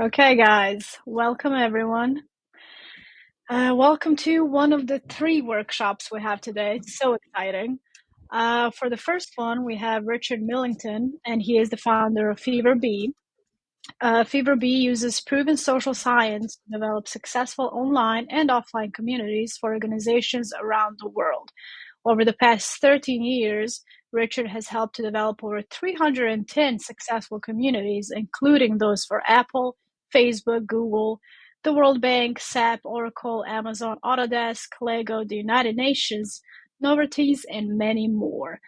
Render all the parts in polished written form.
Okay, guys, welcome everyone. Welcome to one of the three workshops we have today. It's so exciting. For the first one, we have Richard Millington, and he is the founder of FeverBee. FeverBee uses proven social science to develop successful online and offline communities for organizations around the world. Over the past 13 years, Richard has helped to develop over 310 successful communities, including those for Apple, Facebook, Google, the World Bank, SAP, Oracle, Amazon, Autodesk, Lego, the United Nations, Novartis, and many more.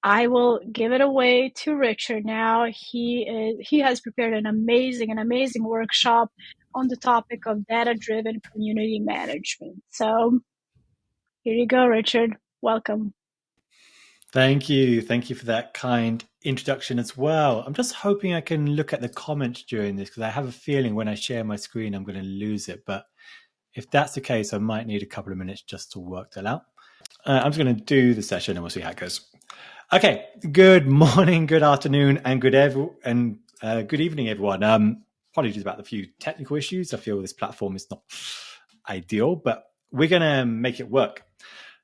I will give it away to Richard now. He has prepared an amazing workshop on the topic of data-driven community management. So here you go, Richard. Welcome. Thank you. Thank you for that kind introduction as well. I'm just hoping I can look at the comments during this because I have a feeling when I share my screen, I'm going to lose it. But if that's the case, I might need a couple of minutes just to work that out. I'm just going to do the session and we'll see how it goes. Okay. Good morning, good afternoon, and good evening, everyone. Apologies about the few technical issues. I feel this platform is not ideal, but we're going to make it work.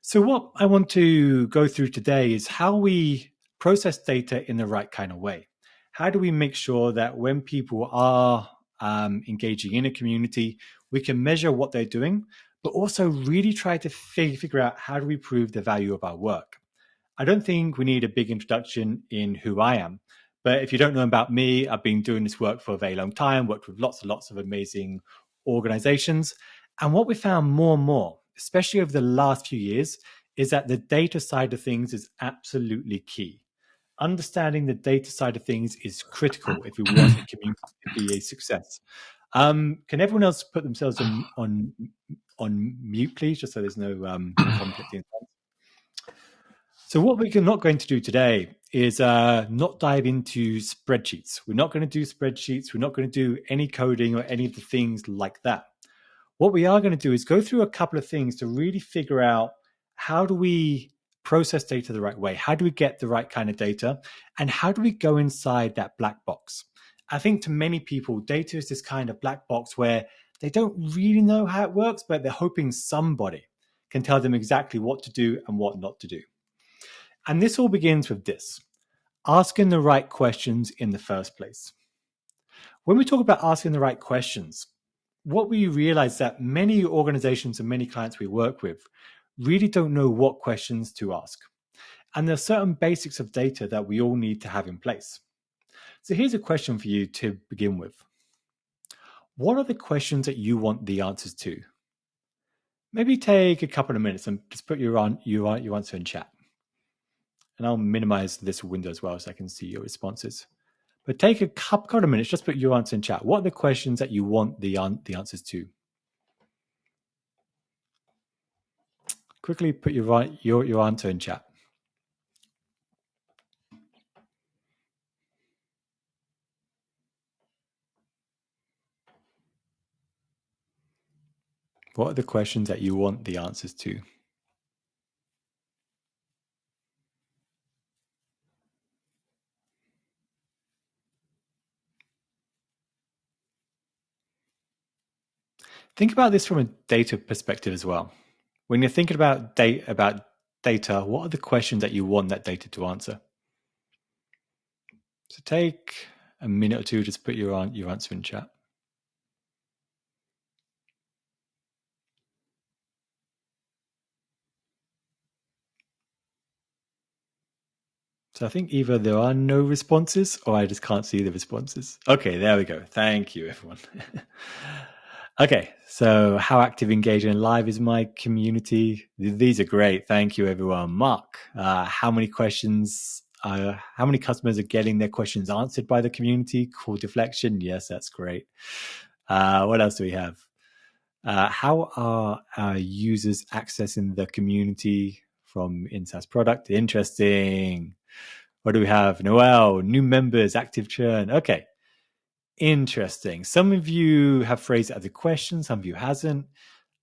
So what I want to go through today is how we process data in the right kind of way. How do we make sure that when people are engaging in a community, we can measure what they're doing, but also really try to figure out how do we prove the value of our work. I don't think we need a big introduction in who I am, but if you don't know about me, I've been doing this work for a very long time, worked with lots and lots of amazing organizations. And what we found more and more, especially over the last few years, is that the data side of things is absolutely key. Understanding the data side of things is critical if we want a community to be a success. Can everyone else put themselves on mute, please, just so there's no conflicting sounds? So what we're not going to do today is not dive into spreadsheets. We're not going to do spreadsheets. We're not going to do any coding or any of the things like that. What we are going to do is go through a couple of things to really figure out how do we process data the right way? How do we get the right kind of data? And how do we go inside that black box? I think to many people, data is this kind of black box where they don't really know how it works, but they're hoping somebody can tell them exactly what to do and what not to do. And this all begins with this: asking the right questions in the first place. When we talk about asking the right questions, what we realize that many organizations and many clients we work with really don't know what questions to ask. And there are certain basics of data that we all need to have in place. So here's a question for you to begin with. What are the questions that you want the answers to? Maybe take a couple of minutes and just put your answer in chat. And I'll minimize this window as well so I can see your responses. But take a couple of minutes, just put your answer in chat. What are the questions that you want the answers to? Quickly put your answer in chat. What are the questions that you want the answers to? Think about this from a data perspective as well. When you're thinking about data, what are the questions that you want that data to answer? So take a minute or two, just put your answer in chat. So I think either there are no responses or I just can't see the responses. Okay, there we go. Thank you, everyone. Okay, so how active, engaged, and live is my community? These are great. Thank you, everyone. Mark, how many questions, how many customers are getting their questions answered by the community? Call deflection. Yes, that's great. What else do we have? How are our users accessing the community from Insights product? Interesting. What do we have? Noel, new members, active churn. Okay. Interesting. Some of you have phrased it as a question, some of you hasn't.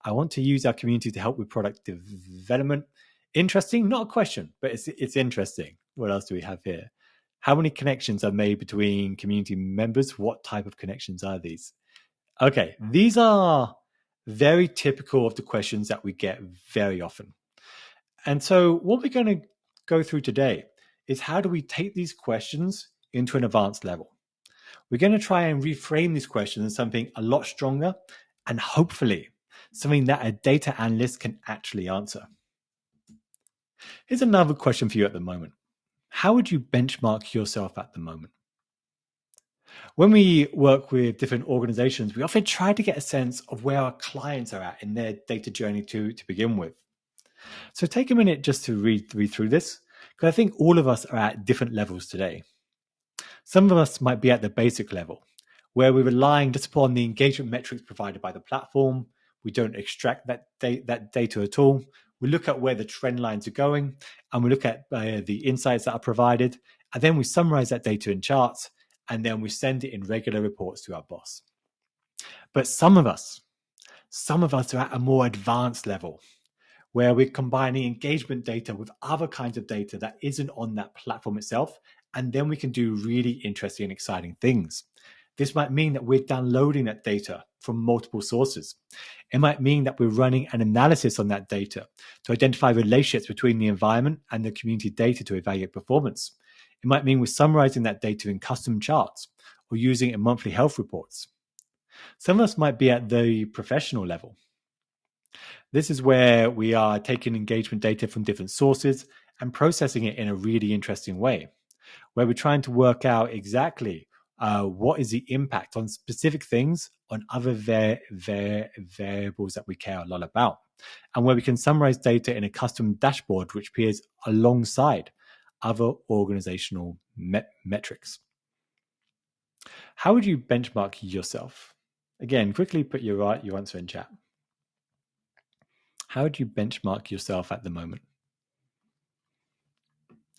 I want to use our community to help with product development. Interesting, not a question, but it's interesting. What else do we have here? How many connections are made between community members? What type of connections are these? Okay, these are very typical of the questions that we get very often. And so what we're going to go through today is how do we take these questions into an advanced level? We're going to try and reframe these questions as something a lot stronger and hopefully something that a data analyst can actually answer. Here's another question for you at the moment. How would you benchmark yourself at the moment? When we work with different organizations, we often try to get a sense of where our clients are at in their data journey to begin with. So take a minute just to read through this, because I think all of us are at different levels today. Some of us might be at the basic level, where we're relying just upon the engagement metrics provided by the platform. We don't extract that data at all. We look at where the trend lines are going, and we look at the insights that are provided, and then we summarize that data in charts, and then we send it in regular reports to our boss. But some of us are at a more advanced level, where we're combining engagement data with other kinds of data that isn't on that platform itself, and then we can do really interesting and exciting things. This might mean that we're downloading that data from multiple sources. It might mean that we're running an analysis on that data to identify relationships between the environment and the community data to evaluate performance. It might mean we're summarizing that data in custom charts or using it in monthly health reports. Some of us might be at the professional level. This is where we are taking engagement data from different sources and processing it in a really interesting way, where we're trying to work out exactly what is the impact on specific things on other variables that we care a lot about, and where we can summarize data in a custom dashboard which appears alongside other organizational metrics. How would you benchmark yourself? Again, quickly put your answer in chat. How would you benchmark yourself at the moment?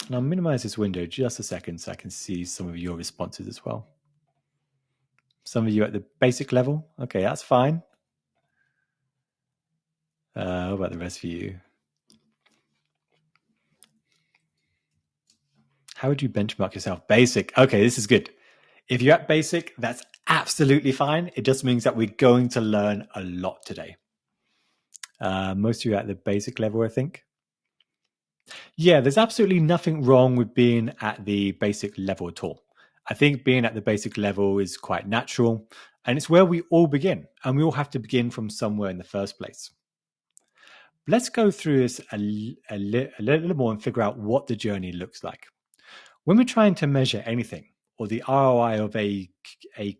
And I'll minimize this window just a second so I can see some of your responses as well. Some of you at the basic level. Okay, that's fine. What about the rest of you? How would you benchmark yourself? Basic. Okay, this is good. If you're at basic, that's absolutely fine. It just means that we're going to learn a lot today. Most of you are at the basic level, I think. Yeah, there's absolutely nothing wrong with being at the basic level at all. I think being at the basic level is quite natural, and it's where we all begin, and we all have to begin from somewhere in the first place. Let's go through this a little more and figure out what the journey looks like. When we're trying to measure anything, or the ROI of a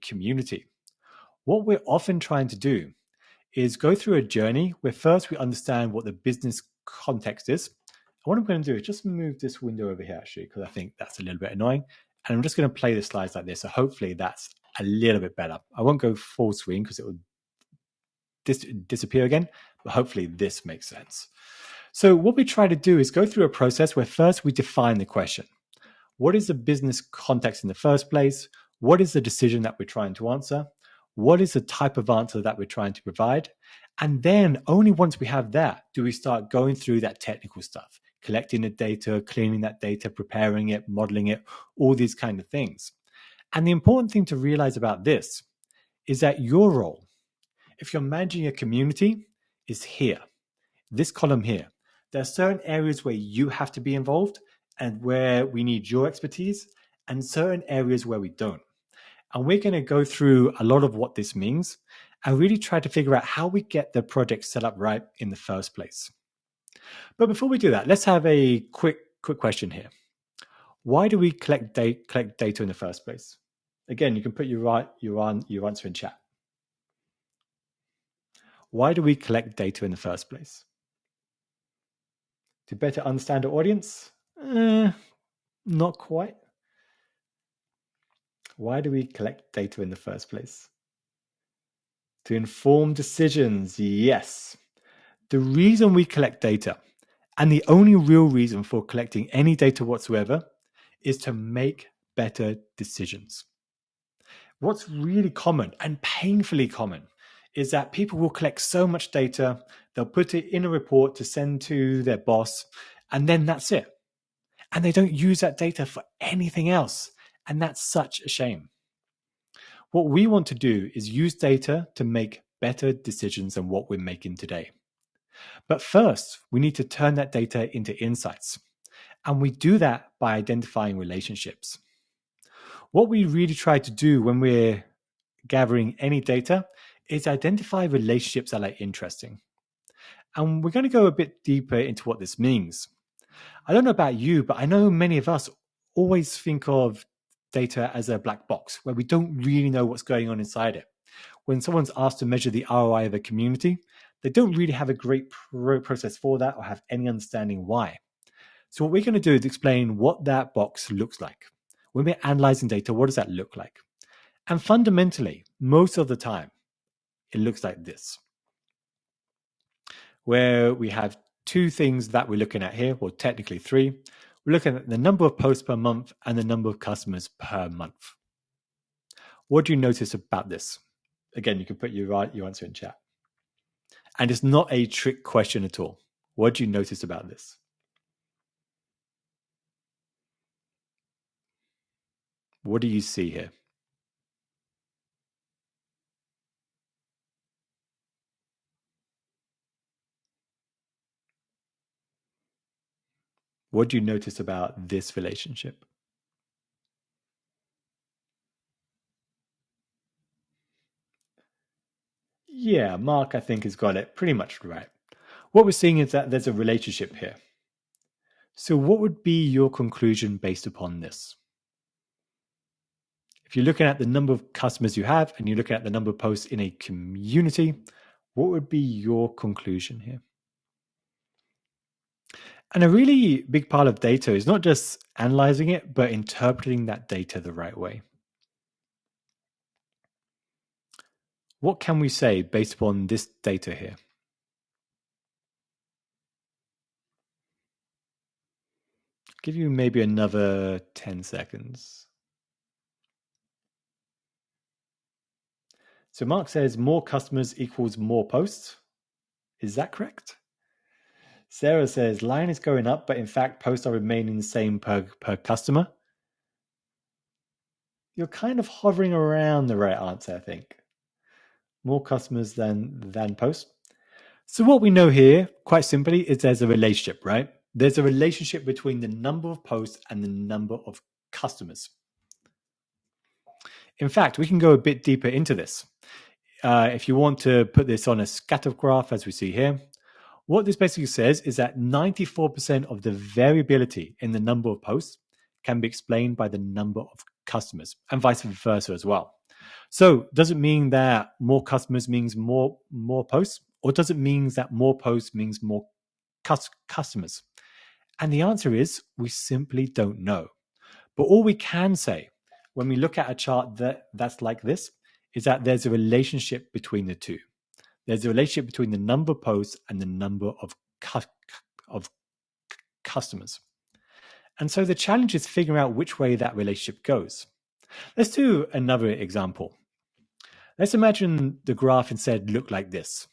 community, what we're often trying to do is go through a journey where first we understand what the business context is. And what I'm going to do is just move this window over here, actually, because I think that's a little bit annoying. And I'm just going to play the slides like this. So hopefully that's a little bit better. I won't go full screen because it will disappear again, but hopefully this makes sense. So what we try to do is go through a process where first we define the question. What is the business context in the first place? What is the decision that we're trying to answer? What is the type of answer that we're trying to provide? And then only once we have that, do we start going through that technical stuff, collecting the data, cleaning that data, preparing it, modeling it, all these kind of things. And the important thing to realize about this is that your role, if you're managing a community, is here, this column here. There are certain areas where you have to be involved and where we need your expertise, and certain areas where we don't. And we're going to go through a lot of what this means and really try to figure out how we get the project set up right in the first place. But before we do that, let's have a quick question here. Why do we collect data in the first place? Again, you can put your answer in chat. Why do we collect data in the first place? To better understand our audience? Not quite. Why do we collect data in the first place? To inform decisions, yes. The reason we collect data, and the only real reason for collecting any data whatsoever, is to make better decisions. What's really common and painfully common is that people will collect so much data, they'll put it in a report to send to their boss, and then that's it. And they don't use that data for anything else. And that's such a shame. What we want to do is use data to make better decisions than what we're making today. But first, we need to turn that data into insights. And we do that by identifying relationships. What we really try to do when we're gathering any data is identify relationships that are interesting. And we're going to go a bit deeper into what this means. I don't know about you, but I know many of us always think of data as a black box where we don't really know what's going on inside it. When someone's asked to measure the ROI of a community, they don't really have a great process for that or have any understanding why. So what we're going to do is explain what that box looks like. When we're analyzing data, what does that look like? And fundamentally, most of the time, it looks like this, where we have two things that we're looking at here, well, technically three. We're looking at the number of posts per month and the number of customers per month. What do you notice about this? Again, you can put your answer in chat. And it's not a trick question at all. What do you notice about this? What do you see here? What do you notice about this relationship? Yeah, Mark, I think, has got it pretty much right. What we're seeing is that there's a relationship here. So what would be your conclusion based upon this? If you're looking at the number of customers you have and you're looking at the number of posts in a community, what would be your conclusion here? And a really big part of data is not just analyzing it, but interpreting that data the right way. What can we say based upon this data here? Give you maybe another 10 seconds. So Mark says more customers equals more posts. Is that correct? Sarah says line is going up, but in fact posts are remaining the same per customer. You're kind of hovering around the right answer, I think. More customers than posts. So what we know here, quite simply, is there's a relationship, right? There's a relationship between the number of posts and the number of customers. In fact, we can go a bit deeper into this. If you want to put this on a scatter graph, as we see here, what this basically says is that 94% of the variability in the number of posts can be explained by the number of customers, and vice versa as well. So does it mean that more customers means more posts, or does it mean that more posts means more customers? And the answer is we simply don't know. But all we can say when we look at a chart that's like this is that there's a relationship between the two. There's a relationship between the number of posts and the number of customers. And so the challenge is figuring out which way that relationship goes. Let's do another example. Let's imagine the graph instead looked like this.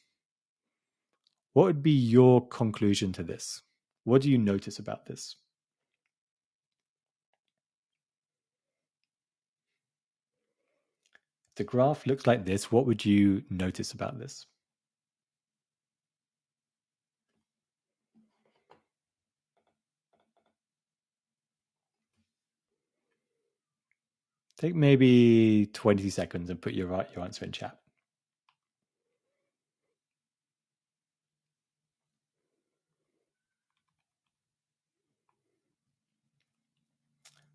What would be your conclusion to this? What do you notice about this? If the graph looks like this, what would you notice about this? Take maybe 20 seconds and put your answer in chat.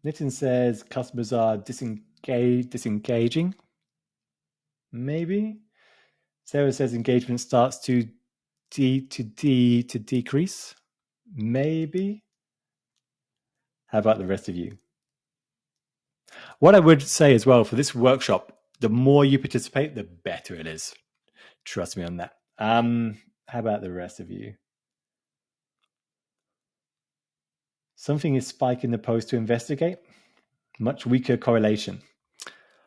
Nitin says customers are disengaging. Maybe. Sarah says engagement starts to decrease. Maybe. How about the rest of you? What I would say as well for this workshop, the more you participate, the better it is. Trust me on that. How about the rest of you? Something is spiking the post to investigate. Much weaker correlation.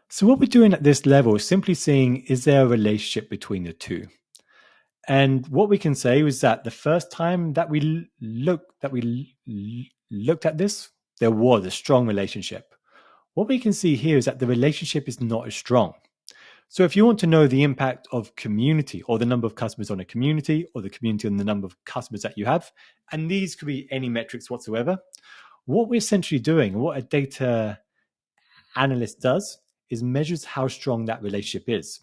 So what we're doing at this level is simply seeing, is there a relationship between the two? And what we can say was that the first time that we looked at this, there was a strong relationship. What we can see here is that the relationship is not as strong. So if you want to know the impact of community or the number of customers on a community or the community on the number of customers that you have, and these could be any metrics whatsoever, what we're essentially doing, what a data analyst does, is measures how strong that relationship is.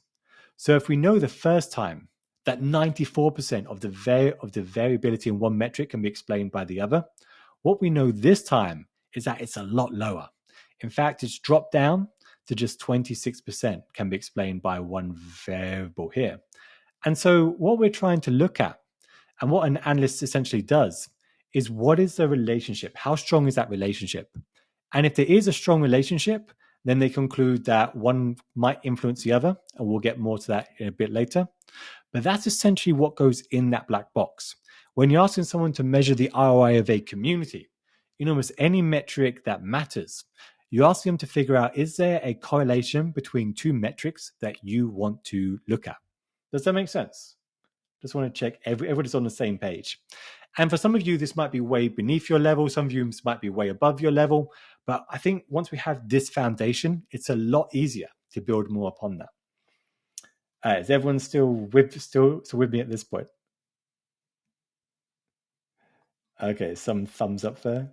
So if we know the first time that 94% of the variability in one metric can be explained by the other, what we know this time is that it's a lot lower. In fact, it's dropped down to just 26% can be explained by one variable here. And so what we're trying to look at, and what an analyst essentially does, is what is the relationship? How strong is that relationship? And if there is a strong relationship, then they conclude that one might influence the other, and we'll get more to that in a bit later. But that's essentially what goes in that black box. When you're asking someone to measure the ROI of a community, in almost any metric that matters, you ask them to figure out, is there a correlation between two metrics that you want to look at? Does that make sense? Just want to check everybody's on the same page. And for some of you, this might be way beneath your level. Some of you might be way above your level. But I think once we have this foundation, it's a lot easier to build more upon that. Is everyone still with me at this point? Okay, some thumbs up there.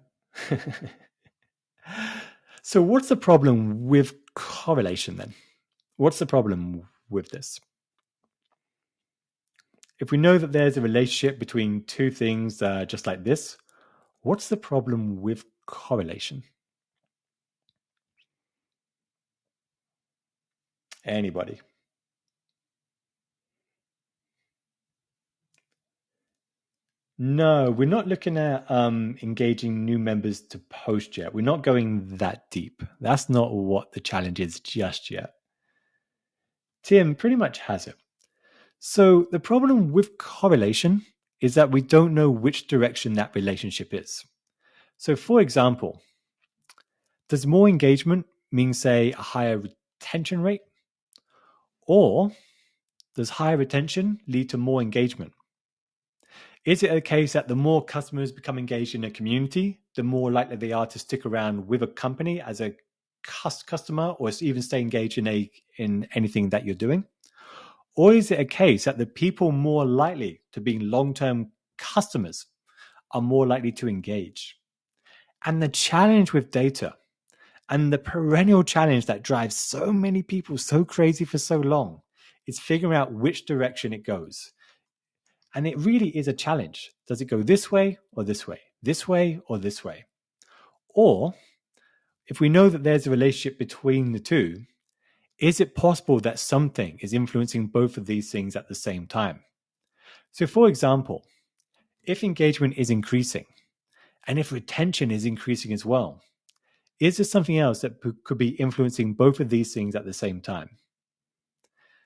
So what's the problem with correlation then? What's the problem with this? If we know that there's a relationship between two things just like this, what's the problem with correlation? Anybody? No, we're not looking at engaging new members to post yet. We're not going that deep. That's not what the challenge is just yet. Tim pretty much has it. So the problem with correlation is that we don't know which direction that relationship is. So for example, does more engagement mean, say, a higher retention rate? Or does higher retention lead to more engagement? Is it a case that the more customers become engaged in a community, the more likely they are to stick around with a company as a customer, or even stay engaged in anything that you're doing? Or is it a case that the people more likely to be long-term customers are more likely to engage? And the challenge with data, and the perennial challenge that drives so many people so crazy for so long, is figuring out which direction it goes. And it really is a challenge. Does it go this way or this way? This way or this way? Or if we know that there's a relationship between the two, is it possible that something is influencing both of these things at the same time? So for example, if engagement is increasing and if retention is increasing as well, is there something else that could be influencing both of these things at the same time?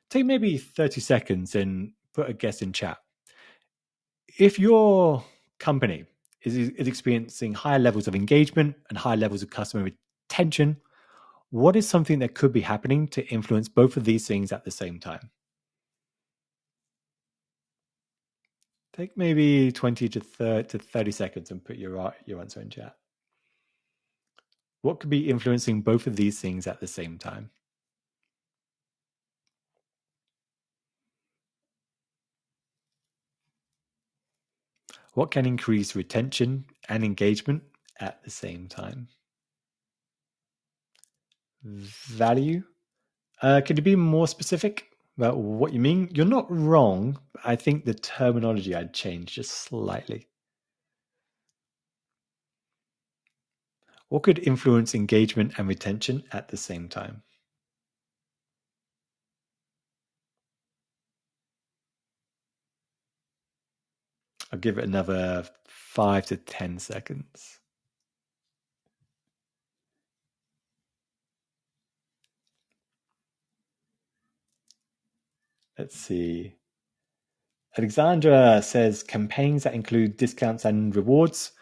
Take maybe 30 seconds and put a guess in chat. If your company is experiencing higher levels of engagement and higher levels of customer retention, what is something that could be happening to influence both of these things at the same time? Take maybe 20 to 30 seconds and put your answer in chat. What could be influencing both of these things at the same time? What can increase retention and engagement at the same time? Value? Could you be more specific about what you mean? You're not wrong. I think the terminology I'd change just slightly. What could influence engagement and retention at the same time? I'll give it another 5 to 10 seconds. Let's see. Alexandra says campaigns that include discounts and rewards.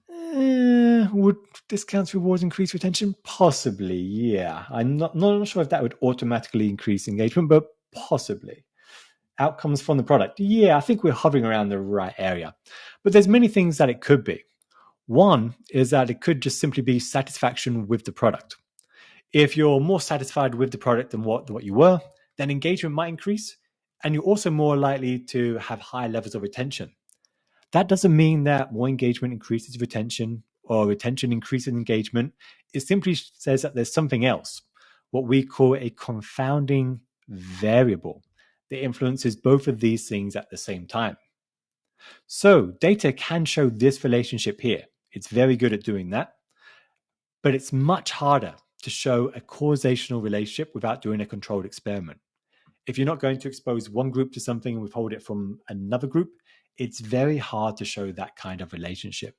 Would discounts, rewards increase retention? Possibly, yeah. I'm not sure if that would automatically increase engagement, but possibly. Outcomes from the product. Yeah, I think we're hovering around the right area. But there's many things that it could be. One is that it could just simply be satisfaction with the product. If you're more satisfied with the product than what you were, then engagement might increase, and you're also more likely to have high levels of retention. That doesn't mean that more engagement increases retention or retention increases engagement. It simply says that there's something else, what we call a confounding variable that influences both of these things at the same time. So data can show this relationship here. It's very good at doing that, but it's much harder to show a causational relationship without doing a controlled experiment. If you're not going to expose one group to something and withhold it from another group, it's very hard to show that kind of relationship.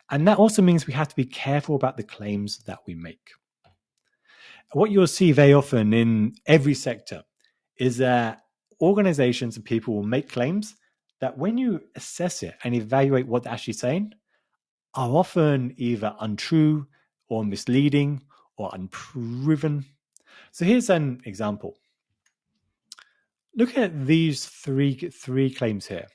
And that also means we have to be careful about the claims that we make. What you'll see very often in every sector is that organizations and people will make claims that when you assess it and evaluate what they're actually saying, are often either untrue or misleading or unproven. So here's an example. Look at these three claims here.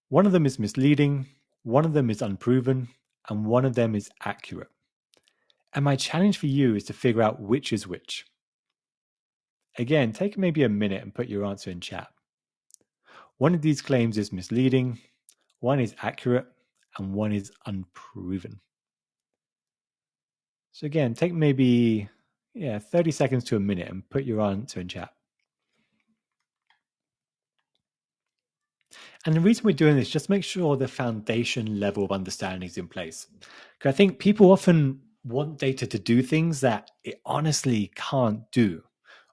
One of them is misleading, one of them is unproven, and one of them is accurate. And my challenge for you is to figure out which is which. Again, take maybe a minute and put your answer in chat. One of these claims is misleading, one is accurate, and one is unproven. So again, take maybe 30 seconds to a minute and put your answer in chat. And the reason we're doing this, just make sure the foundation level of understanding is in place. Because I think people often want data to do things that it honestly can't do,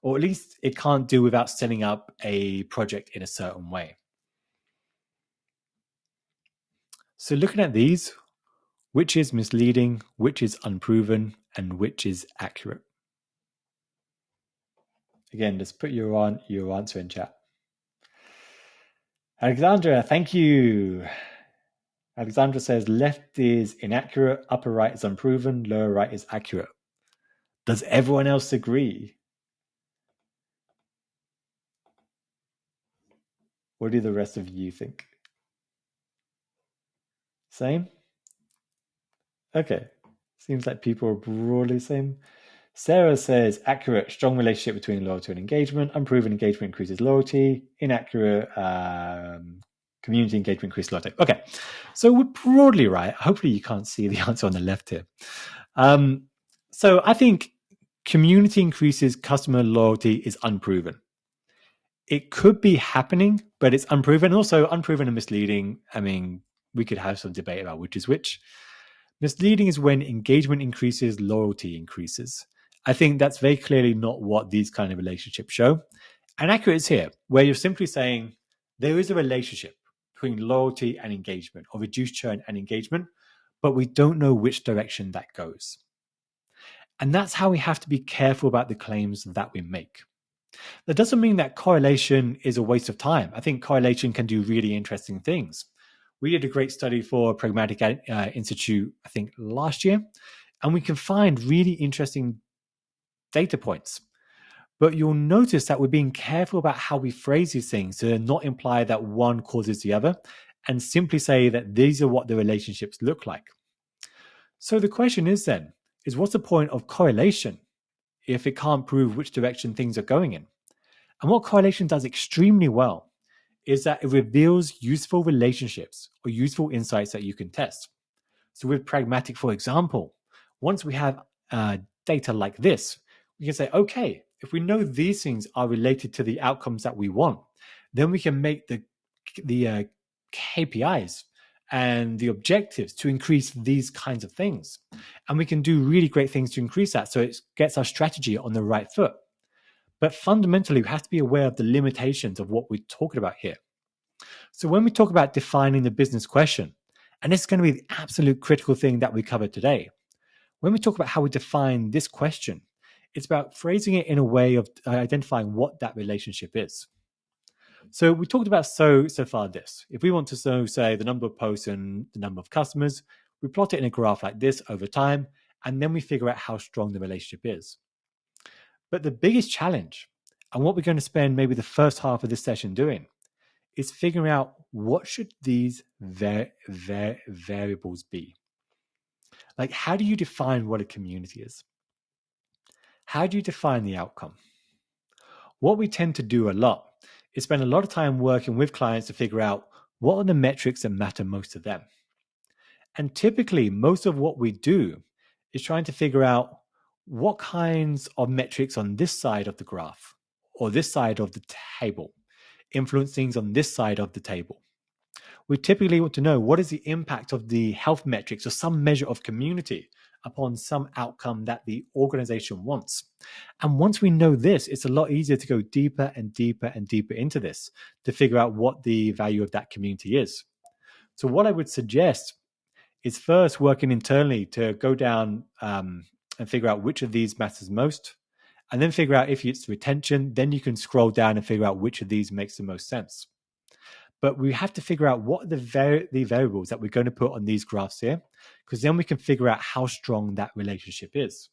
or at least it can't do without setting up a project in a certain way. So looking at these, which is misleading, which is unproven, and which is accurate? Again, just put your answer in chat. Alexandra, thank you. Alexandra says left is inaccurate, upper right is unproven, lower right is accurate. Does everyone else agree? What do the rest of you think? Same? Okay. Seems like people are broadly same. Sarah says accurate, strong relationship between loyalty and engagement. Unproven engagement increases loyalty. Inaccurate, community engagement increases loyalty. Okay, so we're broadly right. Hopefully you can't see the answer on the left here. So I think community increases customer loyalty is unproven. It could be happening, but it's unproven. Also unproven and misleading. I mean, we could have some debate about which is which. Misleading is when engagement increases, loyalty increases. I think that's very clearly not what these kind of relationships show. And accurate is here, where you're simply saying there is a relationship between loyalty and engagement, or reduced churn and engagement, but we don't know which direction that goes. And that's how we have to be careful about the claims that we make. That doesn't mean that correlation is a waste of time. I think correlation can do really interesting things. We did a great study for Pragmatic Institute, I think last year, and we can find really interesting data points. But you'll notice that we're being careful about how we phrase these things to not imply that one causes the other, and simply say that these are what the relationships look like. So the question is then, what's the point of correlation if it can't prove which direction things are going in? And what correlation does extremely well is that it reveals useful relationships or useful insights that you can test. So with Pragmatic, for example, once we have data like this, we can say, okay, if we know these things are related to the outcomes that we want, then we can make the KPIs and the objectives to increase these kinds of things. And we can do really great things to increase that so it gets our strategy on the right foot. But fundamentally, we have to be aware of the limitations of what we're talking about here. So when we talk about defining the business question, and this is going to be the absolute critical thing that we cover today, when we talk about how we define this question, it's about phrasing it in a way of identifying what that relationship is. So we talked about so far this. If we want to say the number of posts and the number of customers, we plot it in a graph like this over time, and then we figure out how strong the relationship is. But the biggest challenge, and what we're going to spend maybe the first half of this session doing, is figuring out what should these variables be. Like, how do you define what a community is? How do you define the outcome? What we tend to do a lot is spend a lot of time working with clients to figure out what are the metrics that matter most to them. And typically, most of what we do is trying to figure out what kinds of metrics on this side of the graph or this side of the table influence things on this side of the table. We typically want to know what is the impact of the health metrics or some measure of community upon some outcome that the organization wants. And once we know this, it's a lot easier to go deeper and deeper and deeper into this to figure out what the value of that community is. So, what I would suggest is first working internally to go down and figure out which of these matters most, and then figure out if it's retention. Then you can scroll down and figure out which of these makes the most sense. But we have to figure out what are the variables that we're going to put on these graphs here, because then we can figure out how strong that relationship is.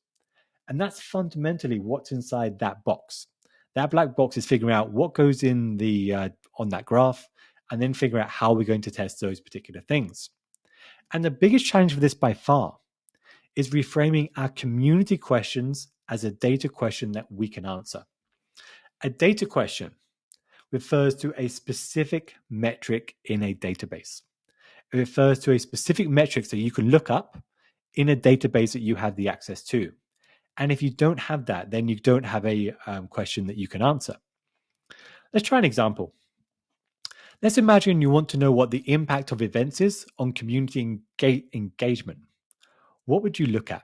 And that's fundamentally what's inside that box. That black box is figuring out what goes in the on that graph, and then figure out how we're going to test those particular things. And the biggest challenge for this by far is reframing our community questions as a data question that we can answer. A data question refers to a specific metric in a database. It refers to a specific metric that you can look up in a database that you have the access to. And if you don't have that, then you don't have a question that you can answer. Let's try an example. Let's imagine you want to know what the impact of events is on community engagement. What would you look at?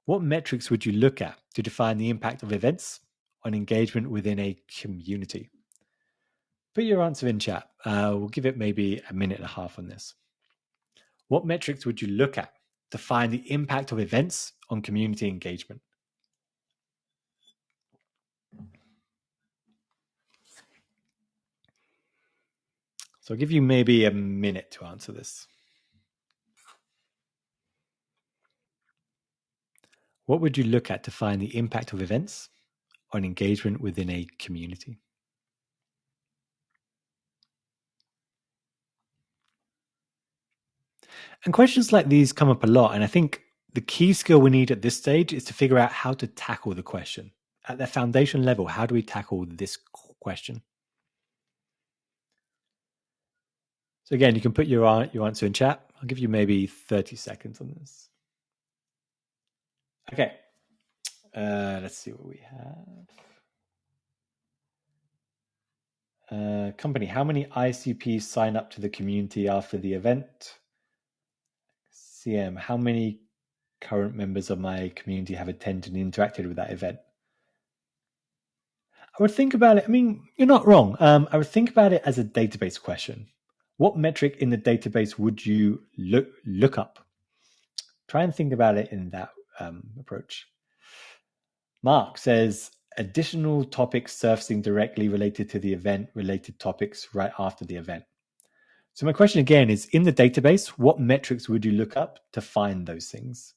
What metrics would you look at to define the impact of events on engagement within a community? Put your answer in chat. We'll give it maybe a minute and a half on this. What metrics would you look at to find the impact of events on community engagement? So I'll give you maybe a minute to answer this. What would you look at to find the impact of events on engagement within a community? And questions like these come up a lot. And I think the key skill we need at this stage is to figure out how to tackle the question. At the foundation level, how do we tackle this question? So again, you can put your answer in chat. I'll give you maybe 30 seconds on this. Okay. Let's see what we have. Company, how many ICPs sign up to the community after the event? CM, how many current members of my community have attended and interacted with that event? I would think about it. I mean, you're not wrong. I would think about it as a database question. What metric in the database would you look up? Try and think about it in that approach. Mark says, additional topics surfacing directly related to the event, related topics right after the event. So my question again is, in the database, what metrics would you look up to find those things?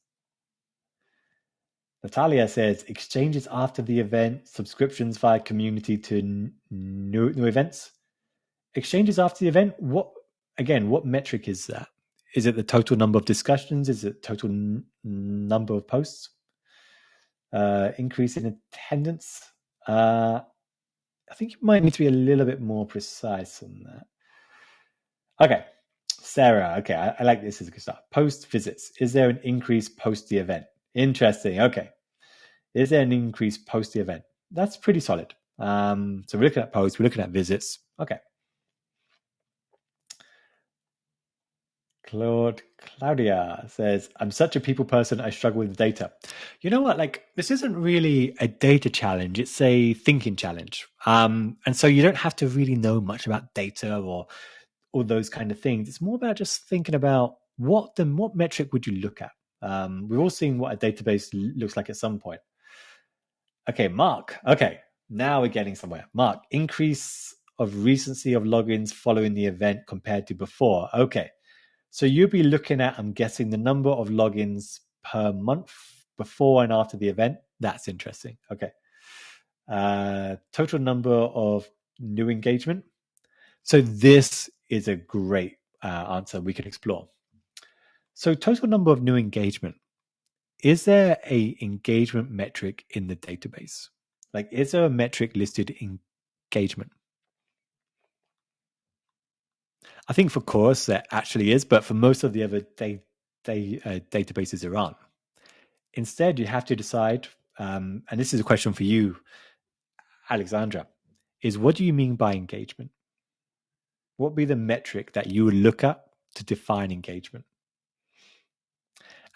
Natalia says, exchanges after the event, subscriptions via community to new events. Exchanges after the event, what metric is that? Is it the total number of discussions? Is it total number of posts? Increase in attendance? I think you might need to be a little bit more precise on that. Okay, Sarah. Okay, I like this as a good start. Post visits. Is there an increase post the event? Interesting. Okay. Is there an increase post the event? That's pretty solid. So we're looking at posts, we're looking at visits. Okay. Claudia says, I'm such a people person, I struggle with data. You know what? Like, this isn't really a data challenge, it's a thinking challenge. And so you don't have to really know much about data or those kind of things. It's more about just thinking about what metric would you look at? We've all seen what a database looks like at some point. Okay, Mark. Okay, now we're getting somewhere. Mark, increase of recency of logins following the event compared to before. Okay, so you'll be looking at, I'm guessing, the number of logins per month before and after the event. That's interesting. Okay. Total number of new engagement. So this is a great answer we can explore. So total number of new engagement. Is there a engagement metric in the database? Like, is there a metric listed in engagement? I think for Chorus there actually is, but for most of the other databases there aren't. Instead, you have to decide, and this is a question for you, Alexandra, is what do you mean by engagement? What would be the metric that you would look at to define engagement?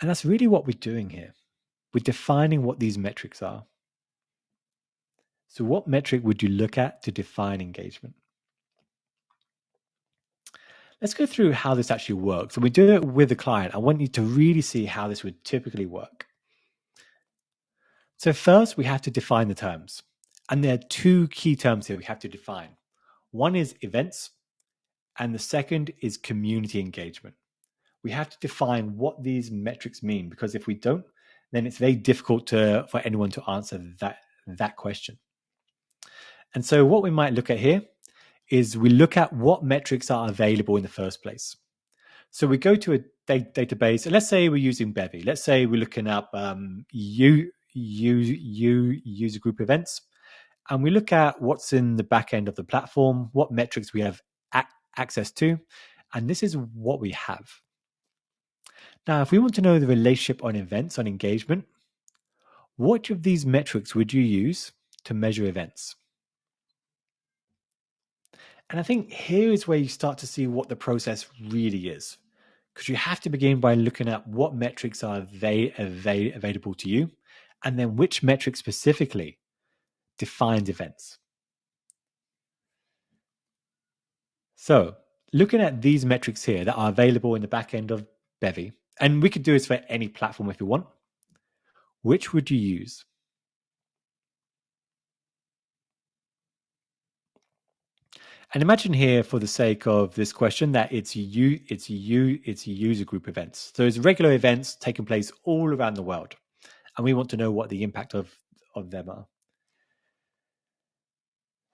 And that's really what we're doing here. We're defining what these metrics are. So what metric would you look at to define engagement? Let's go through how this actually works. So we do it with the client. I want you to really see how this would typically work. So first, we have to define the terms. And there are two key terms here we have to define. One is events, and the second is community engagement. We have to define what these metrics mean, because if we don't, then it's very difficult for anyone to answer that question. And so what we might look at here is we look at what metrics are available in the first place. So we go to a database, and let's say we're using Bevy. Let's say we're looking up user group events, and we look at what's in the back end of the platform, what metrics we have access to, and this is what we have. Now, if we want to know the relationship on events, on engagement, which of these metrics would you use to measure events? And I think here is where you start to see what the process really is. Because you have to begin by looking at what metrics are available to you, and then which metric specifically defines events. So looking at these metrics here that are available in the back end of Bevy, and we could do this for any platform if you want, which would you use? And imagine here, for the sake of this question, that it's user group events. So it's regular events taking place all around the world, and we want to know what the impact of them are.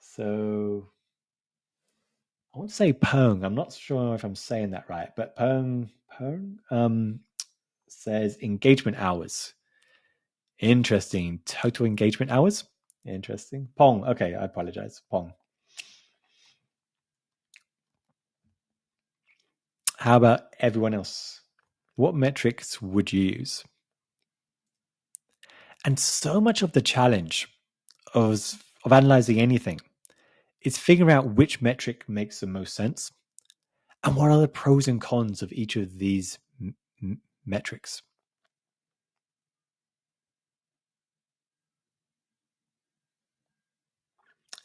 So I want to say Peng. I'm not sure if I'm saying that right, but Peng says engagement hours. Interesting. Total engagement hours. Interesting. Pong. Okay, I apologize. Pong. How about everyone else? What metrics would you use? And so much of the challenge of analyzing anything is figuring out which metric makes the most sense and what are the pros and cons of each of these metrics.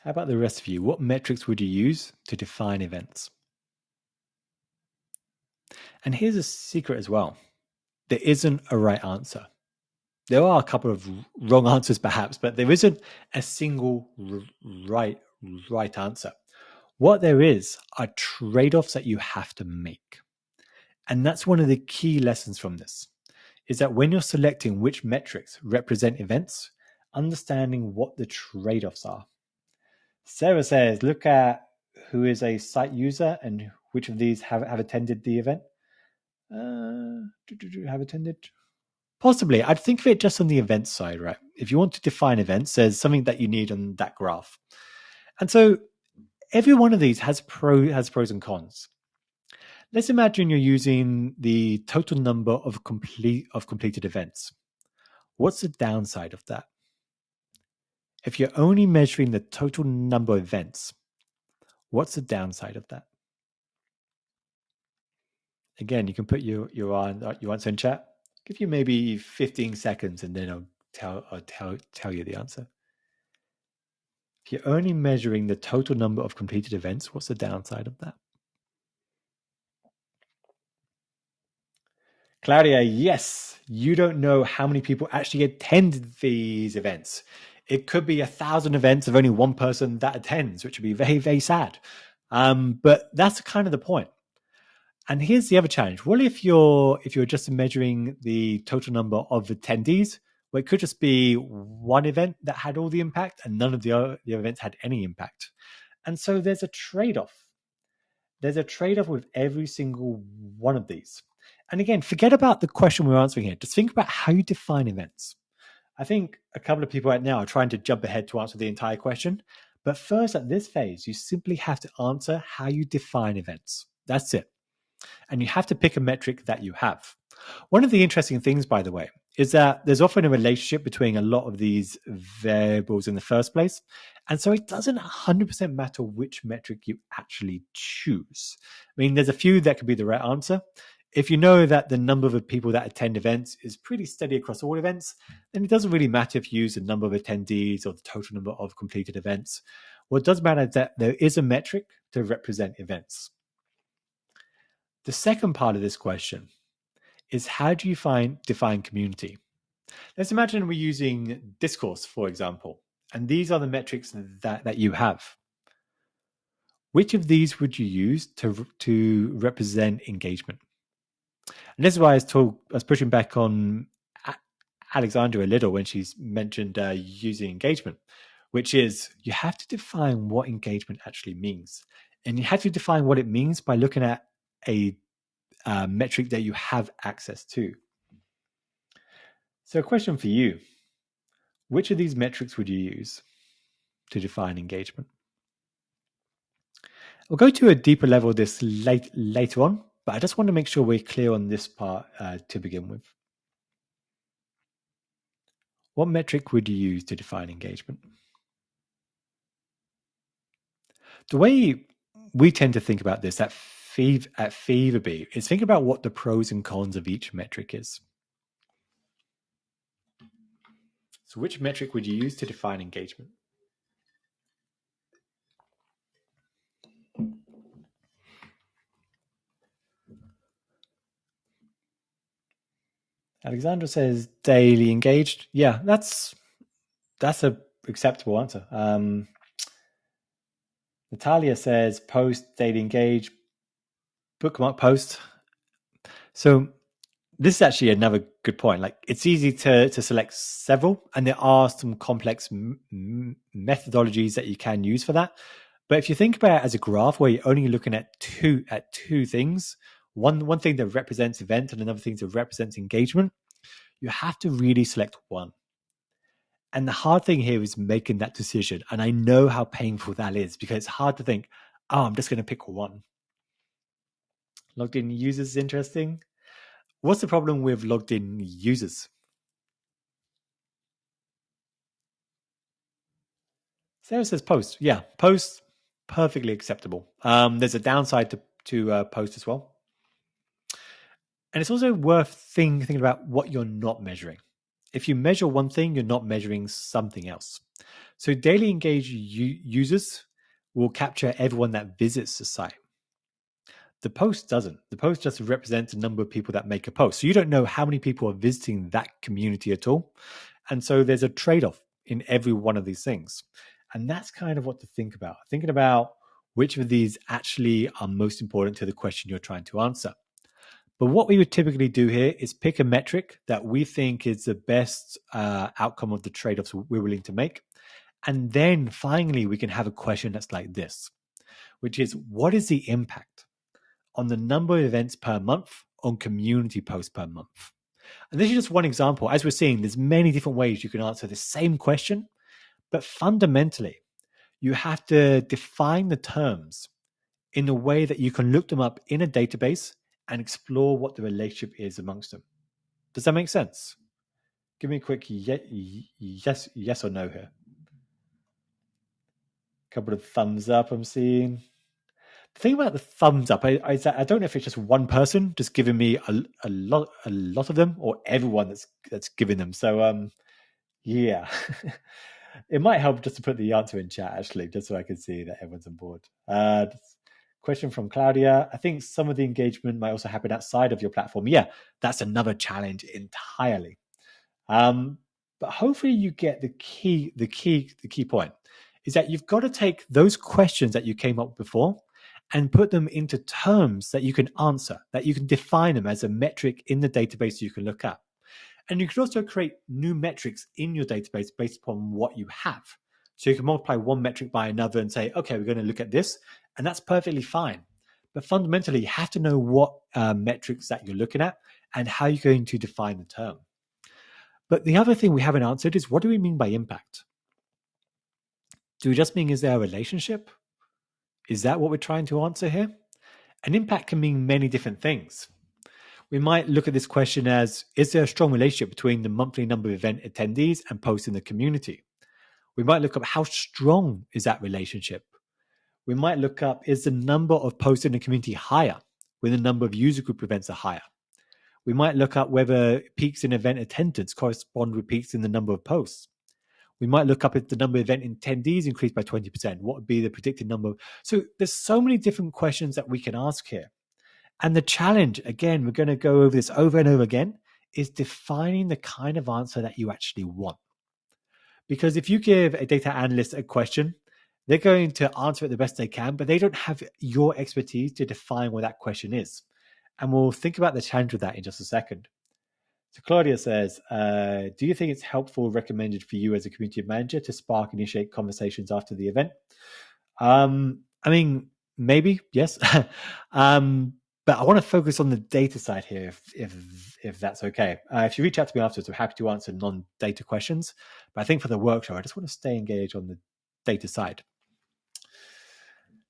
How about the rest of you? What metrics would you use to define events? And here's a secret as well. There isn't a right answer. There are a couple of wrong answers perhaps, but there isn't a single right answer. What there is are trade-offs that you have to make. And that's one of the key lessons from this, is that when you're selecting which metrics represent events, understanding what the trade-offs are. Sarah says, look at who is a site user and which of these have attended the event. Have attended? Possibly. I'd think of it just on the event side, right? If you want to define events, there's something that you need on that graph. And so every one of these has pros and cons. Let's imagine you're using the total number of completed events. What's the downside of that? If you're only measuring the total number of events, what's the downside of that? Again, you can put your answer in chat. Give you maybe 15 seconds and then I'll tell you the answer. If you're only measuring the total number of completed events, what's the downside of that? Claudia, yes, you don't know how many people actually attend these events. It could be 1,000 events of only one person that attends, which would be very, very sad. But that's kind of the point. And here's the other challenge. What if you're just measuring the total number of attendees? Well, it could just be one event that had all the impact and none of the other events had any impact. And so there's a trade-off. There's a trade-off with every single one of these. And again, forget about the question we're answering here. Just think about how you define events. I think a couple of people right now are trying to jump ahead to answer the entire question. But first, at this phase, you simply have to answer how you define events. That's it. And you have to pick a metric that you have. One of the interesting things, by the way, is that there's often a relationship between a lot of these variables in the first place. And so it doesn't 100% matter which metric you actually choose. I mean, there's a few that could be the right answer. If you know that the number of people that attend events is pretty steady across all events, then it doesn't really matter if you use the number of attendees or the total number of completed events. What does matter is that there is a metric to represent events. The second part of this question is, how do you define community? Let's imagine we're using discourse, for example, and these are the metrics that you have. Which of these would you use to represent engagement? And this is why I was pushing back on Alexandra a little when she's mentioned using engagement, which is you have to define what engagement actually means. And you have to define what it means by looking at a metric that you have access to. So a question for you: which of these metrics would you use to define engagement? We'll go to a deeper level of this later on, but I just want to make sure we're clear on this part to begin with. What metric would you use to define engagement? The way we tend to think about this at FeverBee is think about what the pros and cons of each metric is. So which metric would you use to define engagement? Alexandra says daily engaged. Yeah, that's a acceptable answer. Natalia says post, daily engaged, bookmark post. So this is actually another good point. Like, it's easy to select several, and there are some complex methodologies that you can use for that. But if you think about it as a graph where you're only looking at two things, one thing that represents event and another thing that represents engagement, you have to really select one. And the hard thing here is making that decision. And I know how painful that is, because it's hard to think, oh, I'm just going to pick one. Logged in users is interesting. What's the problem with logged in users? Sarah says post. Yeah, post, perfectly acceptable. There's a downside to post as well. And it's also worth thinking about what you're not measuring. If you measure one thing, you're not measuring something else. So daily engaged users will capture everyone that visits the site. The post doesn't. The post just represents the number of people that make a post. So you don't know how many people are visiting that community at all. And so there's a trade-off in every one of these things. And that's kind of what to think about. Thinking about which of these actually are most important to the question you're trying to answer. But what we would typically do here is pick a metric that we think is the best outcome of the trade-offs we're willing to make. And then finally, we can have a question that's like this, which is, what is the impact on the number of events per month on community posts per month? And this is just one example. As we're seeing, there's many different ways you can answer the same question, but fundamentally, you have to define the terms in a way that you can look them up in a database and explore what the relationship is amongst them. Does that make sense? Give me a quick yes or no here. A couple of thumbs up I'm seeing. The thing about the thumbs up, I don't know if it's just one person just giving me a lot of them, or everyone that's giving them. So yeah, it might help just to put the answer in chat actually, just so I can see that everyone's on board. Question from Claudia: I think some of the engagement might also happen outside of your platform. Yeah, that's another challenge entirely. But hopefully you get the key point is that you've got to take those questions that you came up with before and put them into terms that you can answer, that you can define them as a metric in the database you can look at. And you can also create new metrics in your database based upon what you have. So you can multiply one metric by another and say, okay, we're going to look at this, and that's perfectly fine. But fundamentally, you have to know what metrics that you're looking at and how you're going to define the term. But the other thing we haven't answered is, what do we mean by impact? Do we just mean, is there a relationship? Is that what we're trying to answer here? An impact can mean many different things. We might look at this question as, is there a strong relationship between the monthly number of event attendees and posts in the community? We might look up, how strong is that relationship? We might look up, is the number of posts in the community higher when the number of user group events are higher? We might look up whether peaks in event attendance correspond with peaks in the number of posts. We might look up if the number of event attendees increased by 20%. What would be the predicted number? So there's so many different questions that we can ask here. And the challenge, again, we're going to go over this over and over again, is defining the kind of answer that you actually want. Because if you give a data analyst a question, they're going to answer it the best they can, but they don't have your expertise to define what that question is. And we'll think about the challenge with that in just a second. So Claudia says, do you think it's helpful, recommended for you as a community manager to spark, initiate conversations after the event? I mean, maybe, yes. But I want to focus on the data side here, if that's okay. If you reach out to me afterwards, I'm happy to answer non-data questions. But I think for the workshop, I just want to stay engaged on the data side.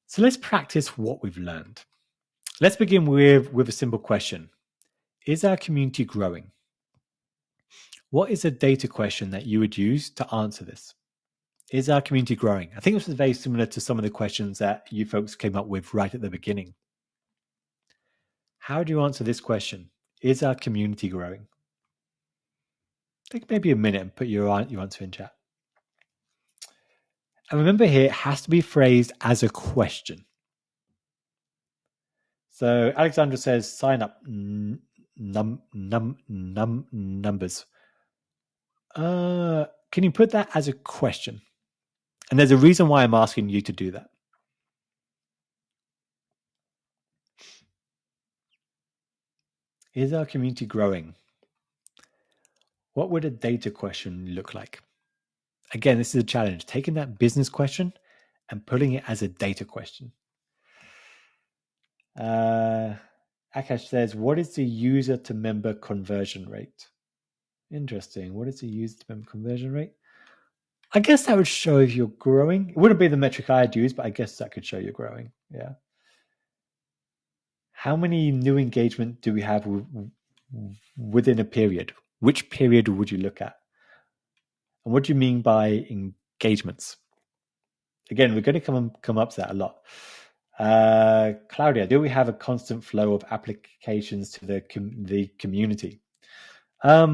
So let's practice what we've learned. Let's begin with a simple question. Is our community growing? What is a data question that you would use to answer this? Is our community growing? I think this is very similar to some of the questions that you folks came up with right at the beginning. How do you answer this question? Is our community growing? Take maybe a minute and put your answer in chat. And remember here, it has to be phrased as a question. So Alexandra says, sign up numbers. Can you put that as a question? And there's a reason why I'm asking you to do that. Is our community growing? What would a data question look like? Again, this is a challenge, taking that business question and putting it as a data question. Akash says, what is the user to member conversion rate? Interesting. What is the user to member conversion rate? I guess that would show if you're growing. It wouldn't be the metric I'd use, but I guess that could show you're growing. Yeah. How many new engagement do we have within a period? Which period would you look at? And what do you mean by engagements? Again, we're going to come up to that a lot. Claudia, do we have a constant flow of applications to the community? I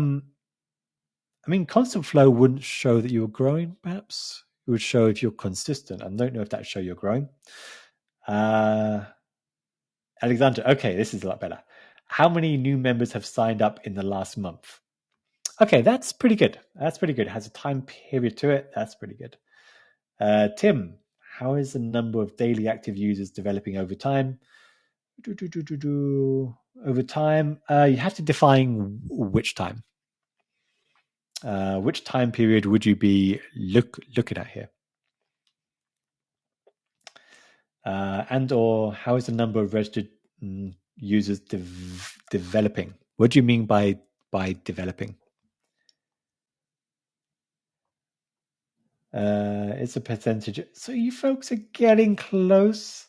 mean, constant flow wouldn't show that you're growing, perhaps. It would show if you're consistent. I don't know if that would show you're growing. Alexander, okay, this is a lot better. How many new members have signed up in the last month? Okay, that's pretty good. That's pretty good. It has a time period to it. That's pretty good. Tim, how is the number of daily active users developing over time? Over time, you have to define which time. Which time period would you be looking at here? And or how is the number of registered users developing? What do you mean by developing? It's a percentage. So you folks are getting close.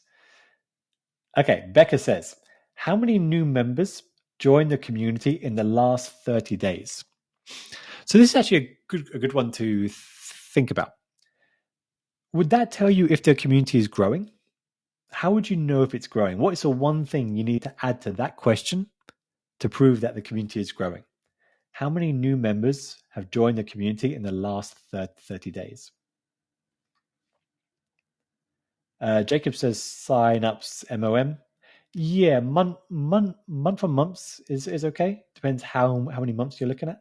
Okay, Becca says, how many new members joined the community in the last 30 days? So this is actually a good one to think about. Would that tell you if the community is growing? How would you know if it's growing? What is the one thing you need to add to that question to prove that the community is growing? How many new members have joined the community in the last 30 days? Jacob says sign-ups MOM. Yeah, month on months is okay. Depends how many months you're looking at.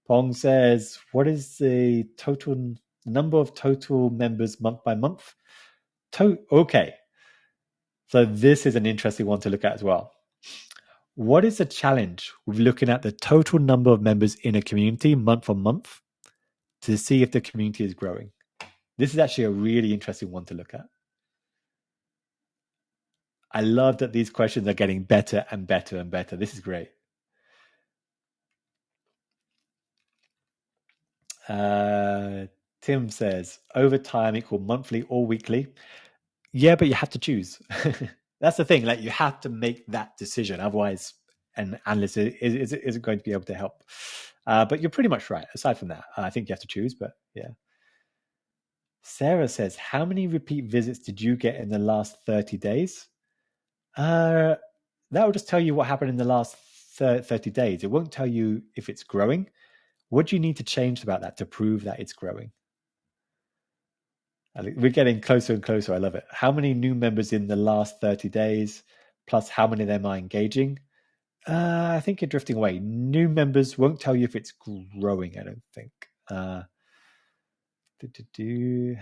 Pong says, what is the total number of total members month by month? Okay. So this is an interesting one to look at as well. What is the challenge with looking at the total number of members in a community month on month to see if the community is growing? This is actually a really interesting one to look at. I love that these questions are getting better and better and better. This is great. Tim says, over time equal monthly or weekly. Yeah, but you have to choose. That's the thing. Like, you have to make that decision. Otherwise, an analyst isn't going to be able to help. But you're pretty much right. Aside from that, I think you have to choose. But yeah. Sarah says, how many repeat visits did you get in the last 30 days? That will just tell you what happened in the last 30 days. It won't tell you if it's growing. What do you need to change about that to prove that it's growing? We're getting closer and closer. I love it. How many new members in the last 30 days, plus how many of them are engaging? I think you're drifting away. New members won't tell you if it's growing, I don't think. How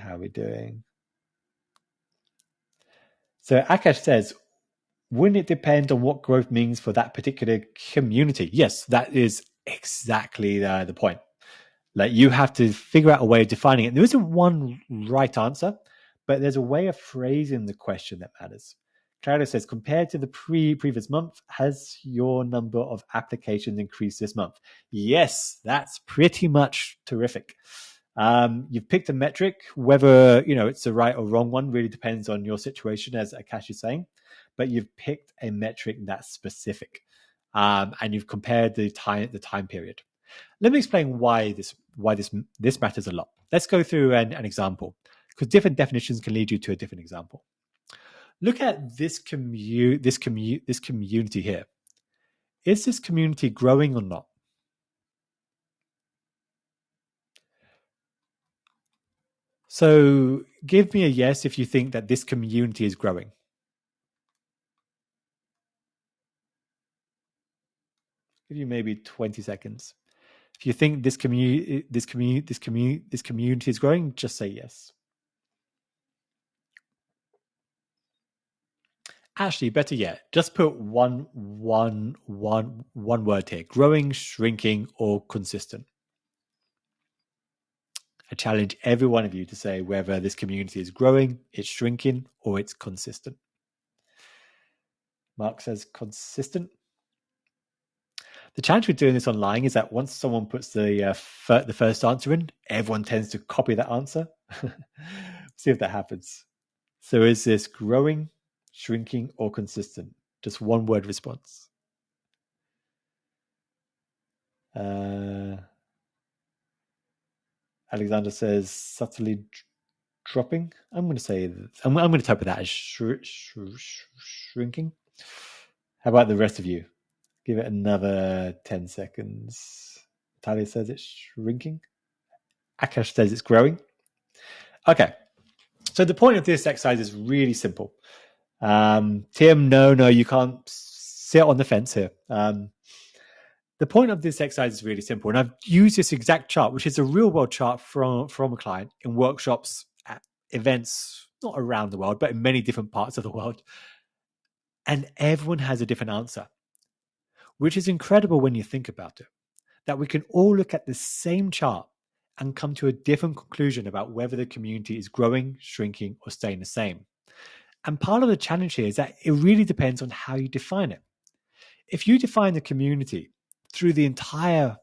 are we doing? So Akash says, wouldn't it depend on what growth means for that particular community? Yes, that is exactly the point. Like, you have to figure out a way of defining it. There isn't one right answer, but there's a way of phrasing the question that matters. Claudia says, compared to the previous month, has your number of applications increased this month? Yes, that's pretty much terrific. You've picked a metric. Whether it's the right or wrong one really depends on your situation, as Akash is saying. But you've picked a metric that's specific, and you've compared the time period. Let me explain why this matters a lot. Let's go through an example, because different definitions can lead you to a different example. Look at this community here. Is this community growing or not? So give me a yes if you think that this community is growing. Give you maybe 20 seconds. If you think this community is growing, just say yes. Actually, better yet, just put one word here: growing, shrinking, or consistent. I challenge every one of you to say whether this community is growing, it's shrinking, or it's consistent. Mark says consistent. The challenge with doing this online is that once someone puts the first answer in, everyone tends to copy that answer. See if that happens. So is this growing, shrinking, or consistent? Just one word response. Alexander says subtly dropping. I'm going to say I'm going to type that as shrinking. How about the rest of you? Give it another 10 seconds. Talia says it's shrinking. Akash says it's growing. Okay. So the point of this exercise is really simple. Tim, no, you can't sit on the fence here. The point of this exercise is really simple. And I've used this exact chart, which is a real world chart from a client in workshops, at events, not around the world, but in many different parts of the world. And everyone has a different answer, which is incredible when you think about it, that we can all look at the same chart and come to a different conclusion about whether the community is growing, shrinking, or staying the same. And part of the challenge here is that it really depends on how you define it. If you define the community through the entire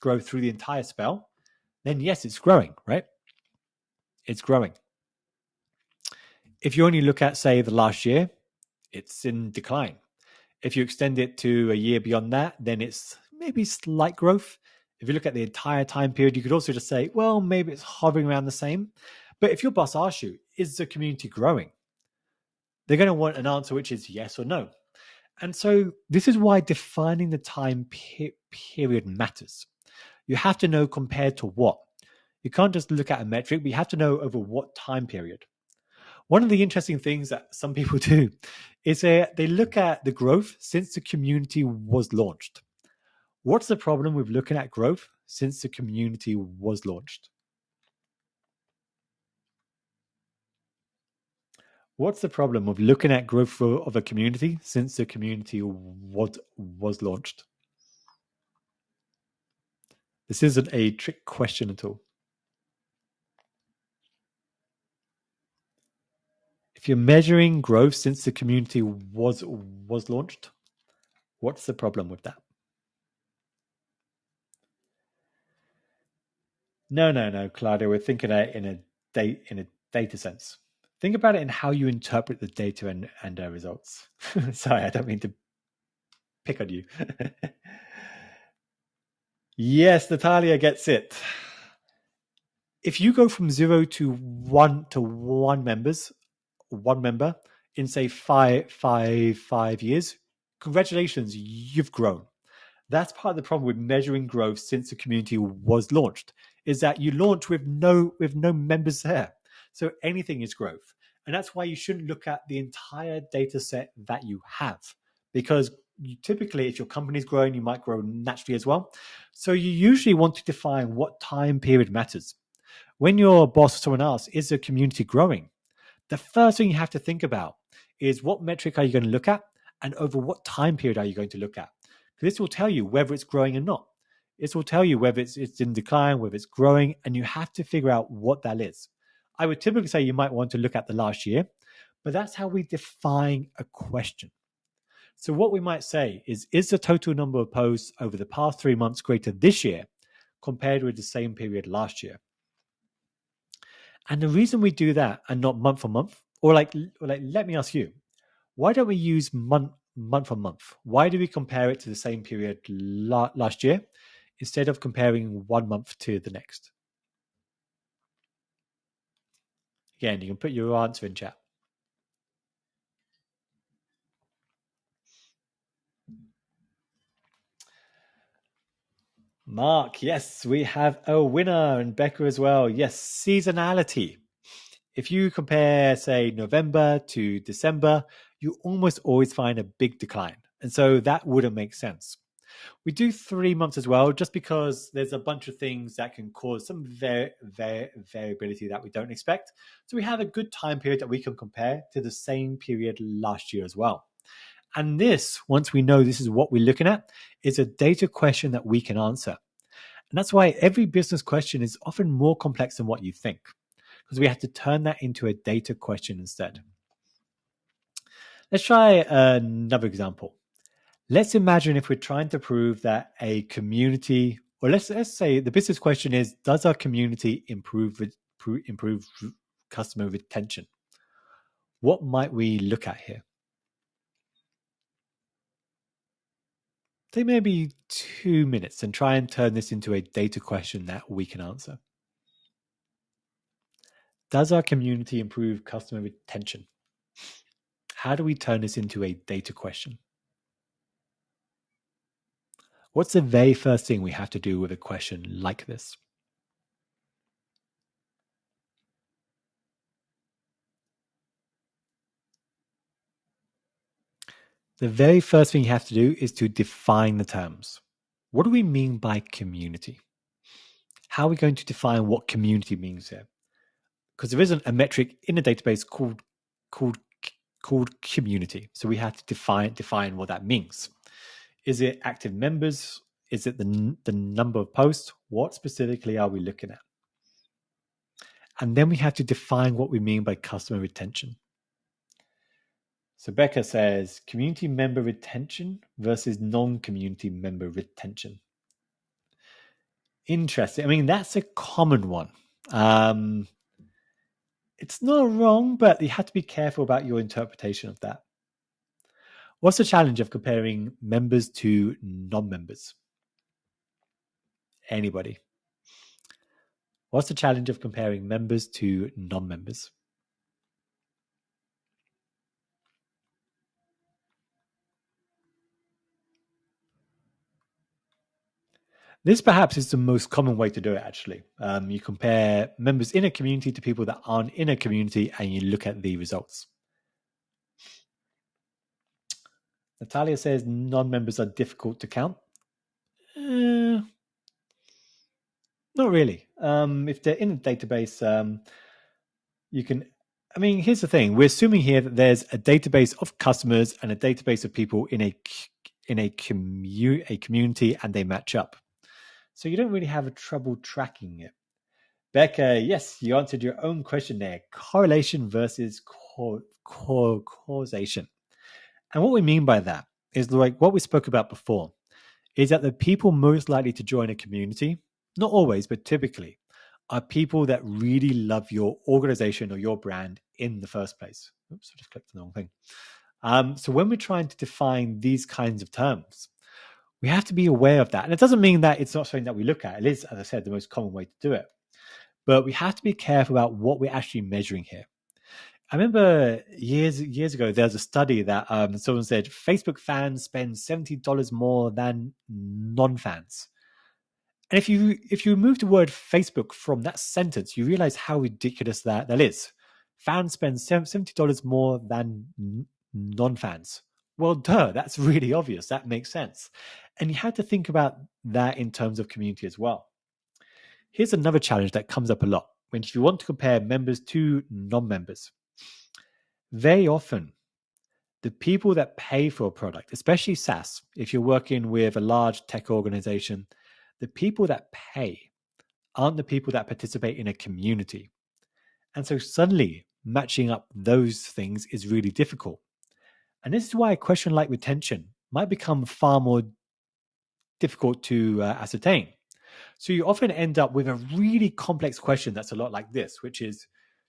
growth, through the entire spell, then yes, it's growing, right? It's growing. If you only look at, say, the last year, it's in decline. If you extend it to a year beyond that, then it's maybe slight growth. If you look at the entire time period, you could also just say, well, maybe it's hovering around the same. But if your boss asks you, is the community growing? They're going to want an answer which is yes or no. And so this is why defining the time period matters. You have to know compared to what. You can't just look at a metric, but you have to know over what time period. One of the interesting things that some people do is they look at the growth since the community was launched. What's the problem with looking at growth since the community was launched? What's the problem with looking at growth of a community since the community was launched? This isn't a trick question at all. If you're measuring growth since the community was launched, what's the problem with that? No, Claudia. We're thinking in a data sense. Think about it in how you interpret the data and results. Sorry, I don't mean to pick on you. Yes, Natalia gets it. If you go from 0 to one member in say five years, congratulations, you've grown. That's part of the problem with measuring growth since the community was launched, is that you launch with no members there. So anything is growth. And that's why you shouldn't look at the entire data set that you have. Because typically, if your company is growing, you might grow naturally as well. So you usually want to define what time period matters. When your boss or someone else is the community growing, the first thing you have to think about is what metric are you going to look at and over what time period are you going to look at? This will tell you whether it's growing or not. This will tell you whether it's in decline, whether it's growing, and you have to figure out what that is. I would typically say you might want to look at the last year, but that's how we define a question. So what we might say is the total number of posts over the past 3 months greater this year compared with the same period last year? And the reason we do that and not month on month, or let me ask you, why don't we use month on month? Why do we compare it to the same period last year instead of comparing 1 month to the next? Again, you can put your answer in chat. Mark, yes, we have a winner, and Becca as well. Yes, seasonality. If you compare, say, November to December, you almost always find a big decline. And so that wouldn't make sense. We do 3 months as well, just because there's a bunch of things that can cause some variability that we don't expect. So we have a good time period that we can compare to the same period last year as well. And this, once we know this is what we're looking at, is a data question that we can answer. And that's why every business question is often more complex than what you think, because we have to turn that into a data question instead. Let's try another example. Let's imagine if we're trying to prove that a community, or let's say the business question is, does our community improve customer retention? What might we look at here? Take maybe 2 minutes and try and turn this into a data question that we can answer. Does our community improve customer retention? How do we turn this into a data question? What's the very first thing we have to do with a question like this? The very first thing you have to do is to define the terms. What do we mean by community? How are we going to define what community means here? Because there isn't a metric in the database called community. So we have to define what that means. Is it active members? Is it the number of posts? What specifically are we looking at? And then we have to define what we mean by customer retention. So Becca says community member retention versus non-community member retention. Interesting. I mean, that's a common one. It's not wrong, but you have to be careful about your interpretation of that. What's the challenge of comparing members to non-members? Anybody? What's the challenge of comparing members to non-members? This perhaps is the most common way to do it, actually. You compare members in a community to people that aren't in a community, and you look at the results. Natalia says non-members are difficult to count. Not really. If they're in a database, you can... I mean, here's the thing. We're assuming here that there's a database of customers and a database of people in a community, and they match up. So you don't really have a trouble tracking it. Becca, yes, you answered your own question there. Correlation versus causation. And what we mean by that is like what we spoke about before, is that the people most likely to join a community, not always, but typically, are people that really love your organization or your brand in the first place. Oops, I just clicked on the wrong thing. So when we're trying to define these kinds of terms, we have to be aware of that. And it doesn't mean that it's not something that we look at. It is, as I said, the most common way to do it. But we have to be careful about what we're actually measuring here. I remember years ago, there was a study that someone said Facebook fans spend $70 more than non-fans. And if you remove the word Facebook from that sentence, you realize how ridiculous that is. Fans spend $70 more than non-fans. Well, duh, that's really obvious. That makes sense. And you have to think about that in terms of community as well. Here's another challenge that comes up a lot when if you want to compare members to non-members. Very often, the people that pay for a product, especially SaaS, if you're working with a large tech organization, the people that pay aren't the people that participate in a community. And so suddenly matching up those things is really difficult. And this is why a question like retention might become far more difficult to ascertain. So you often end up with a really complex question that's a lot like this, which is,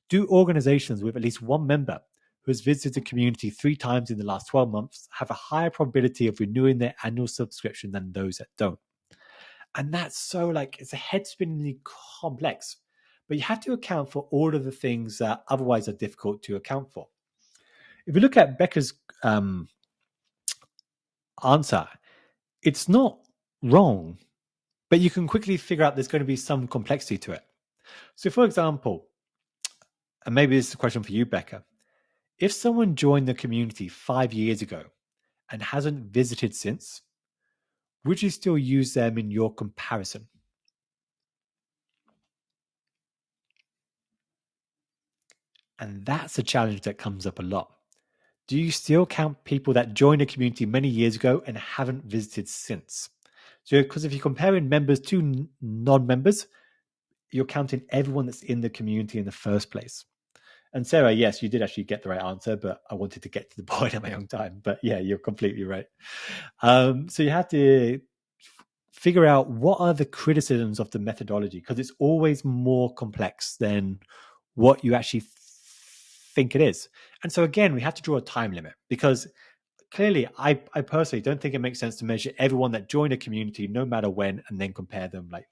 do organizations with at least one member who has visited the community 3 times in the last 12 months have a higher probability of renewing their annual subscription than those that don't? And that's so it's a head-spinningly complex, but you have to account for all of the things that otherwise are difficult to account for. If you look at Becker's answer, it's not wrong, but you can quickly figure out there's going to be some complexity to it. So, for example, and maybe this is a question for you, Becca, if someone joined the community 5 years ago and hasn't visited since, would you still use them in your comparison? And that's a challenge that comes up a lot. Do you still count people that joined a community many years ago and haven't visited since? So, because if you're comparing members to non-members, you're counting everyone that's in the community in the first place. And Sarah, yes, you did actually get the right answer, but I wanted to get to the point at my own time. But yeah, you're completely right. So you have to figure out what are the criticisms of the methodology, because it's always more complex than what you actually think it is. And so again, we have to draw a time limit, because clearly I personally don't think it makes sense to measure everyone that joined a community no matter when and then compare them like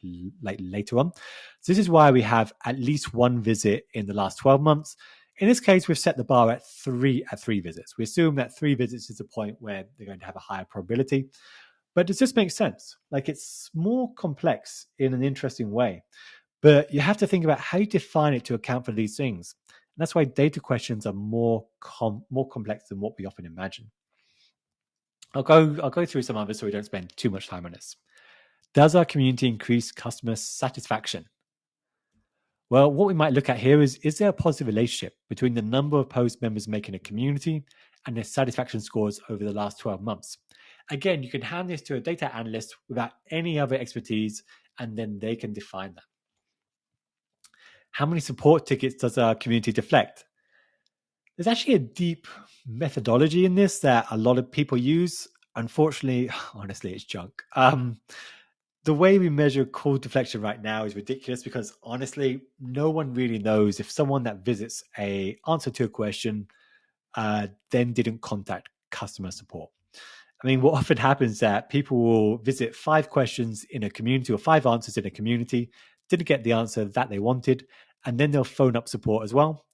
later on. So this is why we have at least one visit in the last 12 months. In this case, we've set the bar at three visits. We assume that 3 visits is the point where they're going to have a higher probability. But does this make sense? It's more complex in an interesting way. But you have to think about how you define it to account for these things. And that's why data questions are more complex than what we often imagine. I'll go through some others so we don't spend too much time on this. Does our community increase customer satisfaction? Well, what we might look at here is there a positive relationship between the number of post members making a community and their satisfaction scores over the last 12 months? Again, you can hand this to a data analyst without any other expertise, and then they can define that. How many support tickets does our community deflect? There's actually a deep methodology in this that a lot of people use. Unfortunately, honestly, it's junk. The way we measure call deflection right now is ridiculous, because honestly, no one really knows if someone that visits a answer to a question then didn't contact customer support. I mean, what often happens is that people will visit 5 questions in a community or 5 answers in a community, didn't get the answer that they wanted, and then they'll phone up support as well.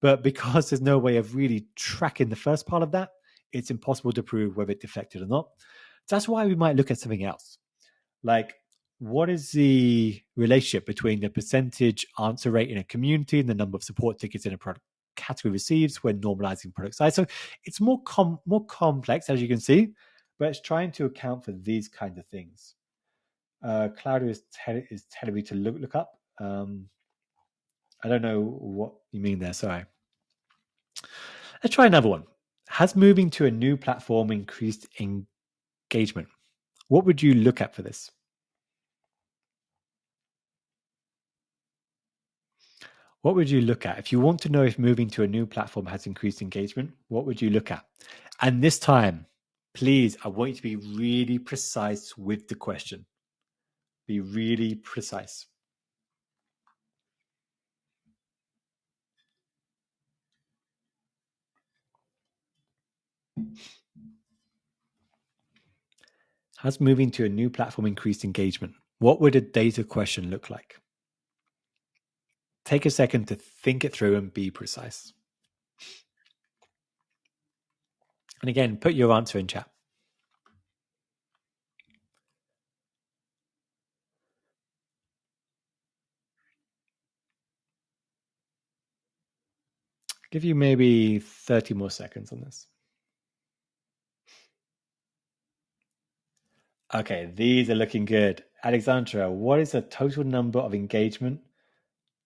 But because there's no way of really tracking the first part of that, it's impossible to prove whether it deflected or not. So that's why we might look at something else. Like, what is the relationship between the percentage answer rate in a community and the number of support tickets in a product category receives when normalizing product size? So it's more complex, as you can see, but it's trying to account for these kinds of things. Claudia is telling me to look up. I don't know what you mean there. Sorry. Let's try another one. Has moving to a new platform increased engagement? What would you look at for this? What would you look at? If you want to know if moving to a new platform has increased engagement, what would you look at? And this time, please, I want you to be really precise with the question. Be really precise. Has moving to a new platform increased engagement? What would a data question look like? Take a second to think it through and be precise. And again, put your answer in chat. Give you maybe 30 more seconds on this. Okay, these are looking good. Alexandra, what is the total number of engagement?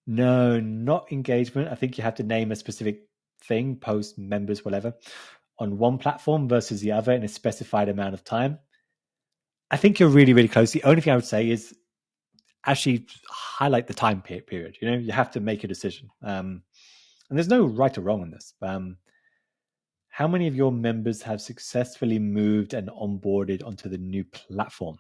No, not engagement. I think you have to name a specific thing, post, members, whatever, on one platform versus the other in a specified amount of time. I think you're really, really close. The only thing I would say is actually highlight the time period. You know, you have to make a decision. And there's no right or wrong on this. How many of your members have successfully moved and onboarded onto the new platform?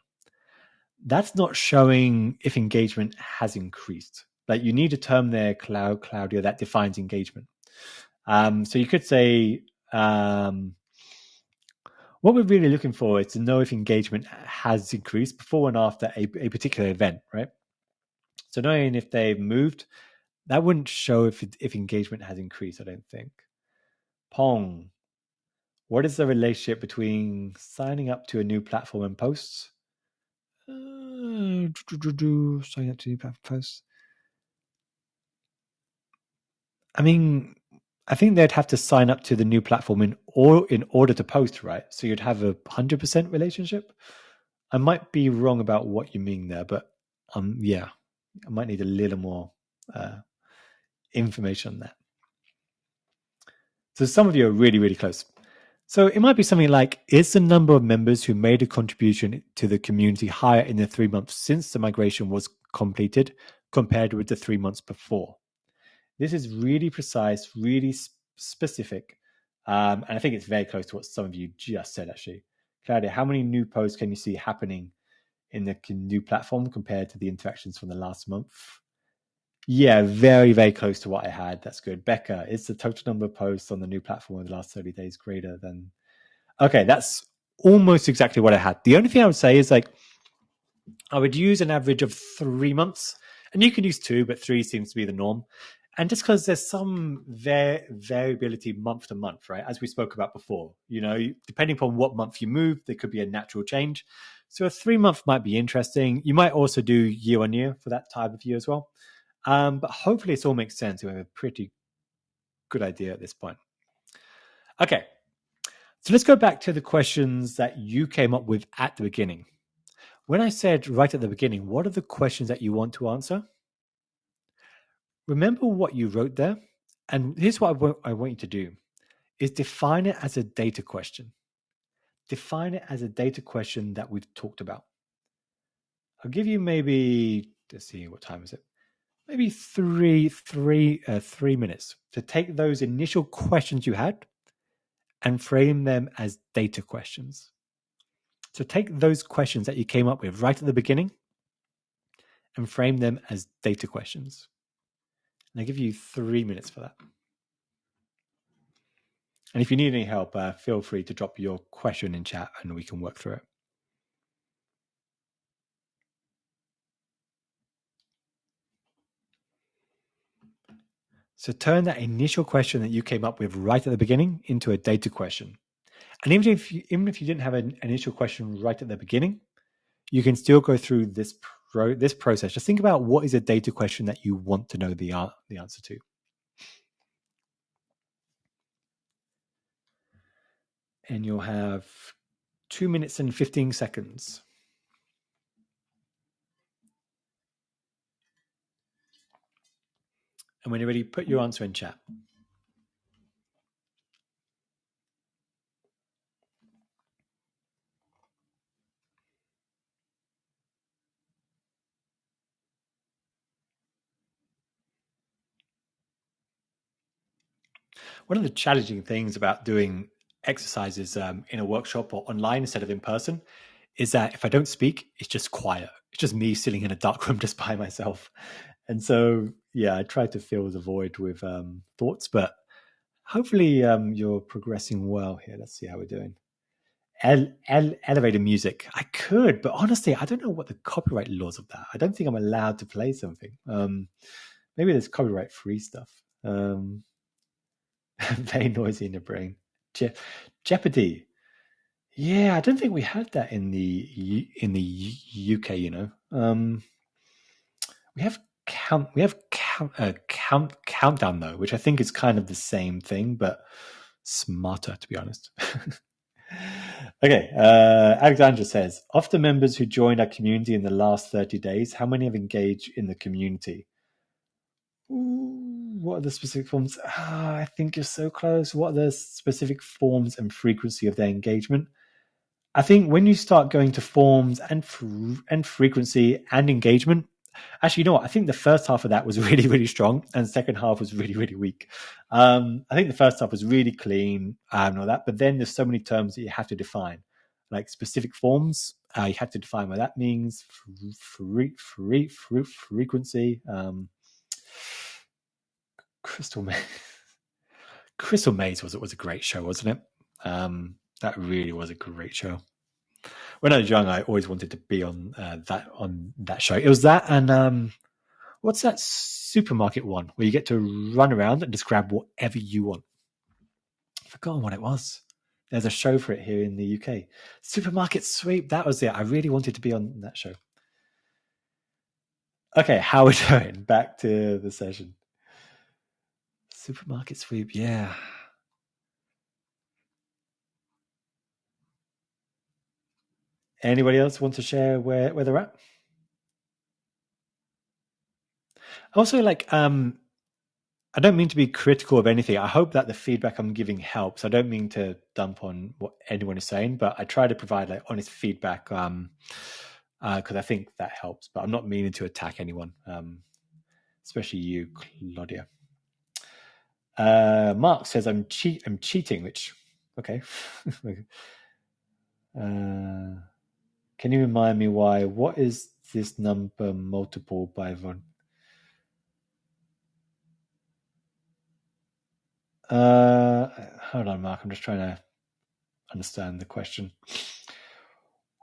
That's not showing if engagement has increased. Like, you need a term there, Claudia, that defines engagement. So you could say, what we're really looking for is to know if engagement has increased before and after a particular event, right? So knowing if they've moved, that wouldn't show if engagement has increased, I don't think. Pong, what is the relationship between signing up to a new platform and posts? Signing up to a new platform posts. I mean, I think they'd have to sign up to the new platform in order to post, right? So you'd have a 100% relationship. I might be wrong about what you mean there, but yeah, I might need a little more information on that. So some of you are really, really close. So it might be something like, is the number of members who made a contribution to the community higher in the 3 months since the migration was completed compared with the 3 months before? This is really precise, really specific. And I think it's very close to what some of you just said, actually. Claudia, how many new posts can you see happening in the new platform compared to the interactions from the last month? Yeah, very, very close to what I had. That's good. Becca, is the total number of posts on the new platform in the last 30 days greater than... Okay, that's almost exactly what I had. The only thing I would say is, like, I would use an average of 3 months, and you can use 2, but 3 seems to be the norm. And just because there's some variability month to month, right? As we spoke about before, you know, depending upon what month you move, there could be a natural change. So a 3 month might be interesting. You might also do year on year for that type of year as well. But hopefully it all makes sense. We have a pretty good idea at this point. Okay, so let's go back to the questions that you came up with at the beginning. When I said right at the beginning, what are the questions that you want to answer? Remember what you wrote there? And here's what I want you to do, is define it as a data question. Define it as a data question that we've talked about. I'll give you maybe, let's see, what time is it? Maybe three minutes to take those initial questions you had and frame them as data questions. So take those questions that you came up with right at the beginning and frame them as data questions. And I give you 3 minutes for that. And if you need any help, feel free to drop your question in chat and we can work through it. So turn that initial question that you came up with right at the beginning into a data question. And even if you didn't have an initial question right at the beginning, you can still go through this process. Just think about what is a data question that you want to know the answer to. And you'll have 2 minutes and 15 seconds. And when you're ready, put your answer in chat. one of the challenging things about doing exercises in a workshop or online instead of in person is that if I don't speak, it's just quiet. It's just me sitting in a dark room just by myself. And so, yeah, I try to fill the void with thoughts, but hopefully you're progressing well here. Let's see how we're doing. Elevator music. I could, but honestly, I don't know what the copyright laws of that. I don't think I'm allowed to play something. Maybe there's copyright free stuff. Very noisy in the brain. Jeopardy. Yeah, I don't think we had that in the UK. We have countdown though, which I think is kind of the same thing, but smarter, to be honest. Okay, Alexandra says, of the members who joined our community in the last 30 days, how many have engaged in the community? Ooh, what are the specific forms? I think you're so close. What are the specific forms and frequency of their engagement? I think when you start going to forms and frequency and engagement, actually, you know what? I think the first half of that was really, really strong, and the second half was really, really weak. I think the first half was really clean and all that, but then there's so many terms that you have to define, like specific forms. You have to define what that means. Frequency. Crystal Maze. Crystal Maze was a great show, wasn't it? That really was a great show. When I was young, I always wanted to be on that show. It was that, and what's that supermarket one where you get to run around and just grab whatever you want? I've forgotten what it was. There's a show for it here in the UK. Supermarket Sweep. That was it. I really wanted to be on that show. Okay, how are we doing? Back to the session. Supermarket Sweep. Yeah. Anybody else want to share where they're at? Also, I don't mean to be critical of anything. I hope that the feedback I'm giving helps. I don't mean to dump on what anyone is saying, but I try to provide honest feedback because I think that helps. But I'm not meaning to attack anyone, especially you, Claudia. Mark says I'm cheating, which okay. Can you remind me why? What is this number multiple by 1? Hold on, Mark. I'm just trying to understand the question.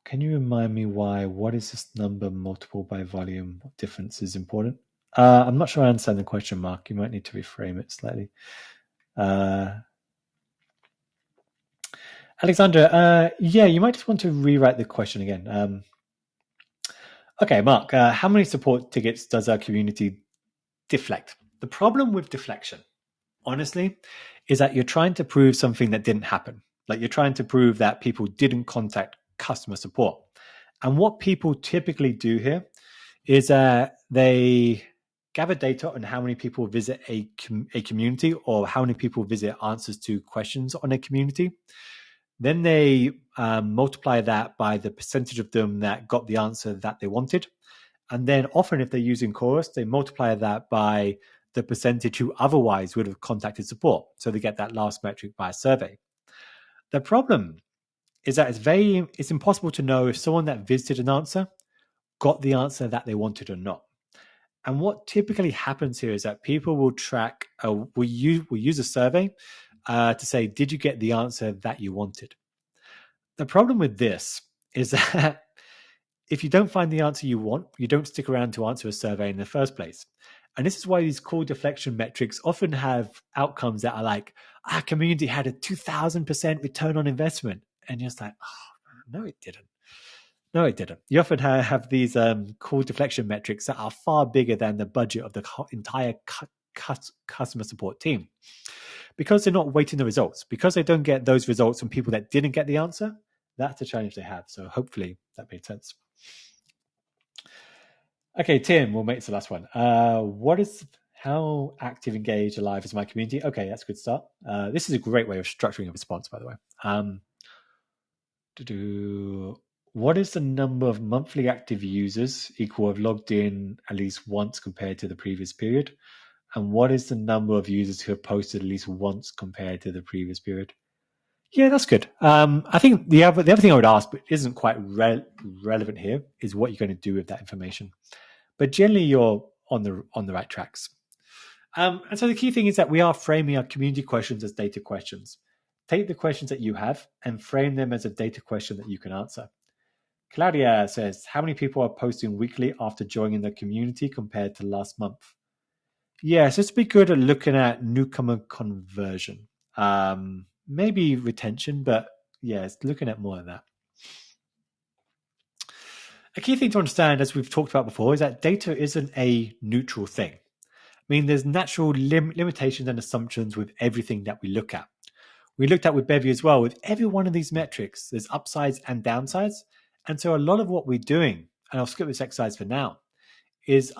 Can you remind me why? What is this number multiple by volume? What difference is important? I'm not sure I understand the question, Mark. You might need to reframe it slightly. Alexandra, yeah, you might just want to rewrite the question again. Okay, Mark, how many support tickets does our community deflect? The problem with deflection, honestly, is that you're trying to prove something that didn't happen. Like you're trying to prove that people didn't contact customer support. And what people typically do here is they gather data on how many people visit a community or how many people visit answers to questions on a community. Then they multiply that by the percentage of them that got the answer that they wanted. And then often if they're using Chorus, they multiply that by the percentage who otherwise would have contacted support. So they get that last metric by a survey. The problem is that it's impossible to know if someone that visited an answer got the answer that they wanted or not. And what typically happens here is that people will track, will use a survey to say, did you get the answer that you wanted? The problem with this is that if you don't find the answer you want, you don't stick around to answer a survey in the first place. And this is why these core deflection metrics often have outcomes that are like, our community had a 2000% return on investment. And you're just like, oh, no, it didn't. No, it didn't. You often have these core deflection metrics that are far bigger than the budget of the entire customer support team. Because they're not weighting the results, because they don't get those results from people that didn't get the answer, that's the challenge they have. So hopefully that made sense. Okay, Tim, we'll make it the last one. How active, engaged, alive is my community? Okay, that's a good start. This is a great way of structuring a response, by the way. What is the number of monthly active users equal have logged in at least once compared to the previous period? And what is the number of users who have posted at least once compared to the previous period? Yeah, that's good. I think the other thing I would ask, but isn't quite relevant here, is what you're going to do with that information. But generally, you're on the right tracks. And so the key thing is that we are framing our community questions as data questions. Take the questions that you have and frame them as a data question that you can answer. Claudia says, how many people are posting weekly after joining the community compared to last month? Yeah, so it's be good at looking at newcomer conversion. Maybe retention, but yeah, it's looking at more of that. A key thing to understand, as we've talked about before, is that data isn't a neutral thing. I mean, there's natural limitations and assumptions with everything that we look at. We looked at with Bevy as well. With every one of these metrics, there's upsides and downsides. And so a lot of what we're doing, and I'll skip this exercise for now, is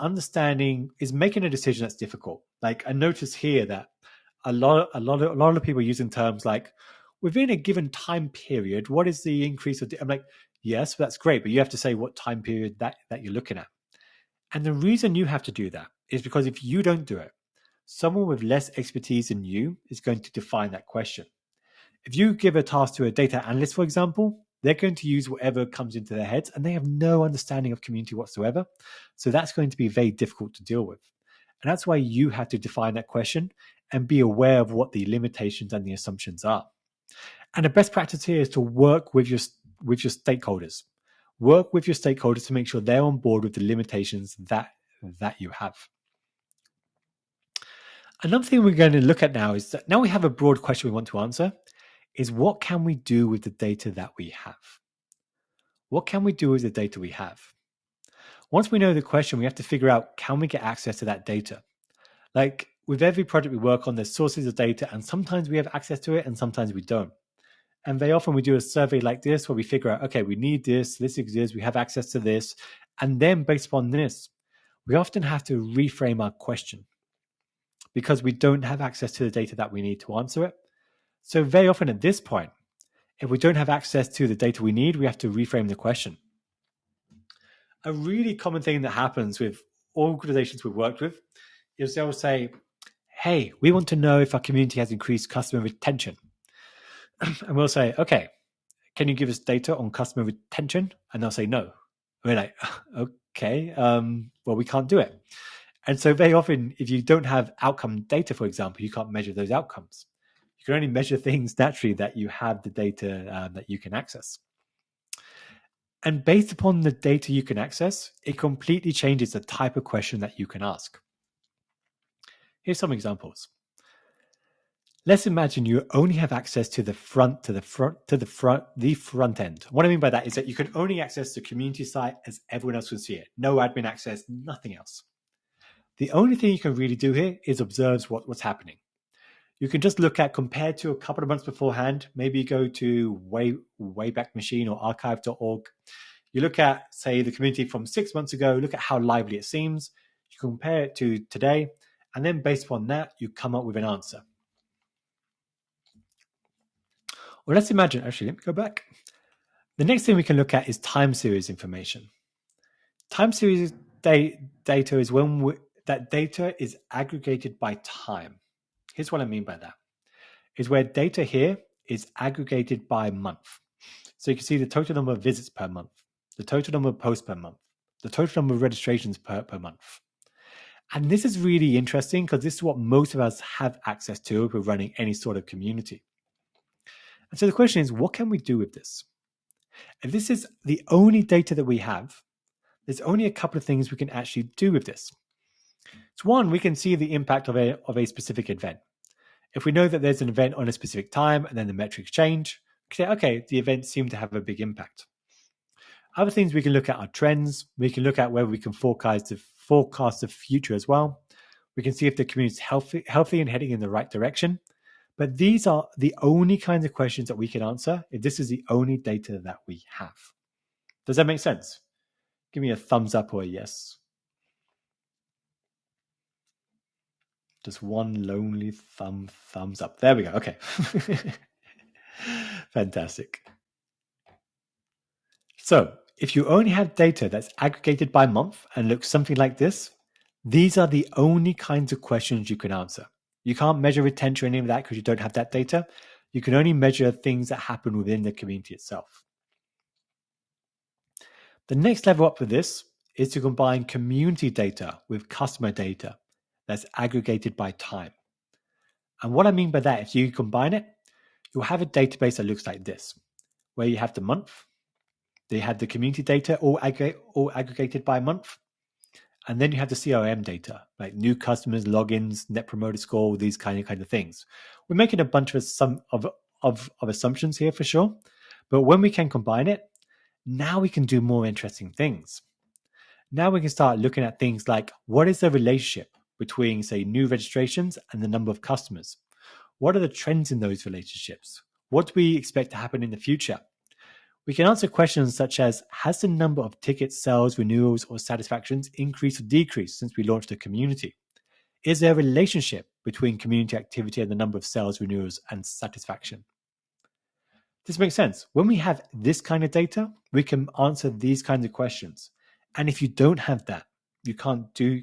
making a decision that's difficult. Like I notice here that a lot of people using terms like within a given time period, what is the increase of? I'm like, yes, that's great, but you have to say what time period that you're looking at. And the reason you have to do that is because if you don't do it, someone with less expertise than you is going to define that question. If you give a task to a data analyst, for example, they're going to use whatever comes into their heads and they have no understanding of community whatsoever. So that's going to be very difficult to deal with. And that's why you have to define that question and be aware of what the limitations and the assumptions are. And the best practice here is to work with your stakeholders. Work with your stakeholders to make sure they're on board with the limitations that you have. Another thing we're going to look at now is that now we have a broad question we want to answer, is what can we do with the data that we have? What can we do with the data we have? Once we know the question, we have to figure out, can we get access to that data? Like with every project we work on, there's sources of data, and sometimes we have access to it and sometimes we don't. And very often we do a survey like this where we figure out, okay, we need this exists, we have access to this. And then based upon this, we often have to reframe our question because we don't have access to the data that we need to answer it. So very often at this point, if we don't have access to the data we need, we have to reframe the question. A really common thing that happens with organizations we've worked with is they'll say, hey, we want to know if our community has increased customer retention. And we'll say, okay, can you give us data on customer retention? And they'll say no. We're like, okay, well, we can't do it. And so very often, if you don't have outcome data, for example, you can't measure those outcomes. You can only measure things naturally that you have the data that you can access. And based upon the data you can access, it completely changes the type of question that you can ask. Here's some examples. Let's imagine you only have access to the front end. What I mean by that is that you can only access the community site as everyone else can see it. No admin access, nothing else. The only thing you can really do here is observe what's happening. You can just look at, compared to a couple of months beforehand, maybe go to Wayback Machine or archive.org. You look at, say, the community from 6 months ago, look at how lively it seems. You compare it to today, and then based upon that, you come up with an answer. Or let's imagine, actually, let me go back. The next thing we can look at is time series information. Time series data is when that data is aggregated by time. Here's what I mean by that. Is where data here is aggregated by month. So you can see the total number of visits per month, the total number of posts per month, the total number of registrations per month. And this is really interesting because this is what most of us have access to if we're running any sort of community. And so the question is, what can we do with this? If this is the only data that we have, there's only a couple of things we can actually do with this. So one, we can see the impact of a specific event. If we know that there's an event on a specific time and then the metrics change, we can say, okay, the events seem to have a big impact. Other things we can look at are trends. We can look at whether we can forecast the future as well. We can see if the community is healthy and heading in the right direction. But these are the only kinds of questions that we can answer if this is the only data that we have. Does that make sense? Give me a thumbs up or a yes. Just one lonely thumbs up. There we go. Okay. Fantastic. So if you only have data that's aggregated by month and looks something like this, These are the only kinds of questions you can answer. You can't measure retention or any of that because you don't have that data. You can only measure things that happen within the community itself. The next level up for this is to combine community data with customer data that's aggregated by time. And what I mean by that, if you combine it, you'll have a database that looks like this, where you have the month, they have the community data all aggregated by month, and then you have the CRM data, like new customers, logins, net promoter score, these kind of things. We're making a bunch of assumptions here for sure, but when we can combine it, now we can do more interesting things. Now we can start looking at things like, what is the relationship between, say, new registrations and the number of customers? What are the trends in those relationships? What do we expect to happen in the future? We can answer questions such as, has the number of tickets, sales, renewals, or satisfactions increased or decreased since we launched a community? Is there a relationship between community activity and the number of sales, renewals, and satisfaction? This makes sense. When we have this kind of data, we can answer these kinds of questions. And if you don't have that, you can't do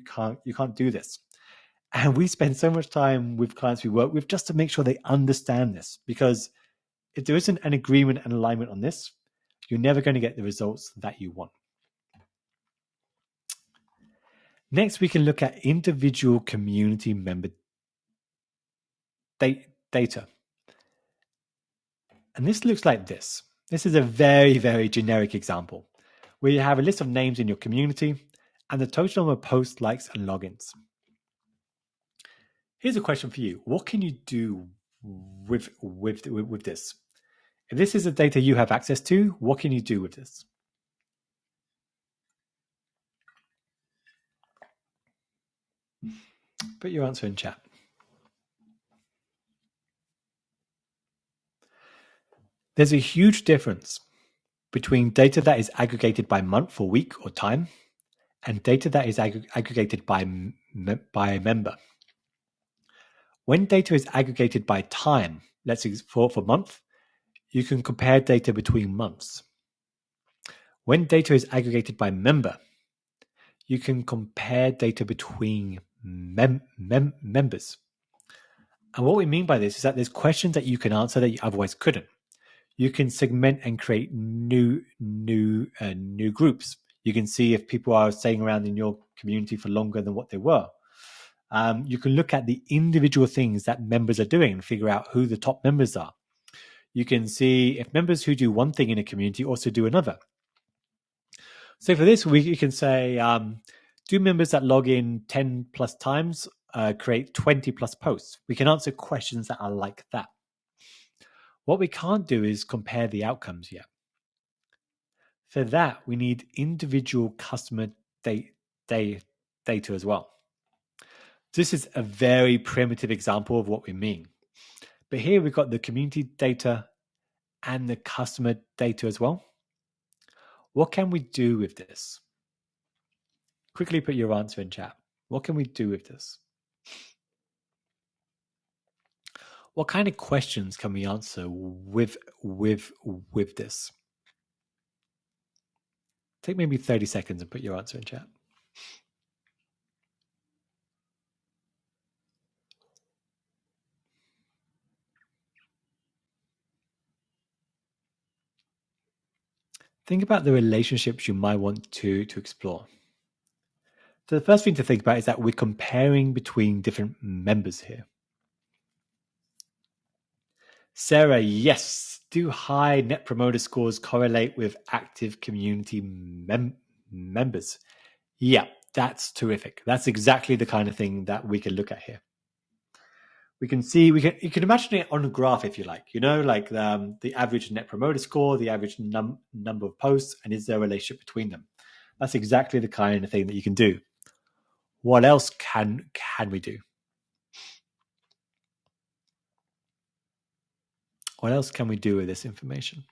this. And we spend so much time with clients we work with just to make sure they understand this, because if there isn't an agreement and alignment on this, you're never going to get the results that you want. Next, we can look at individual community member data. And this looks like this. This is a very, very generic example where you have a list of names in your community and the total number of posts, likes, and logins. Here's a question for you. What can you do with this? If this is the data you have access to, what can you do with this? Put your answer in chat. There's a huge difference between data that is aggregated by month or week or time and data that is aggregated by member. When data is aggregated by time, let's say for month, you can compare data between months. When data is aggregated by member, you can compare data between members. And what we mean by this is that there's questions that you can answer that you otherwise couldn't. You can segment and create new groups. You can see if people are staying around in your community for longer than what they were. You can look at the individual things that members are doing and figure out who the top members are. You can see if members who do one thing in a community also do another. So for this, you can say, do members that log in 10 plus times create 20 plus posts? We can answer questions that are like that. What we can't do is compare the outcomes yet. For that, we need individual customer data as well. This is a very primitive example of what we mean. But here we've got the community data and the customer data as well. What can we do with this? Quickly put your answer in chat. What can we do with this? What kind of questions can we answer with this? Take maybe 30 seconds and put your answer in chat. Think about the relationships you might want to explore. So the first thing to think about is that we're comparing between different members here. Sarah, yes. Do high net promoter scores correlate with active community members? Yeah, that's terrific. That's exactly the kind of thing that we can look at here. We can see, you can imagine it on a graph if you like, like the average net promoter score, the average number of posts, and is there a relationship between them? That's exactly the kind of thing that you can do. What else can we do? What else can we do with this information?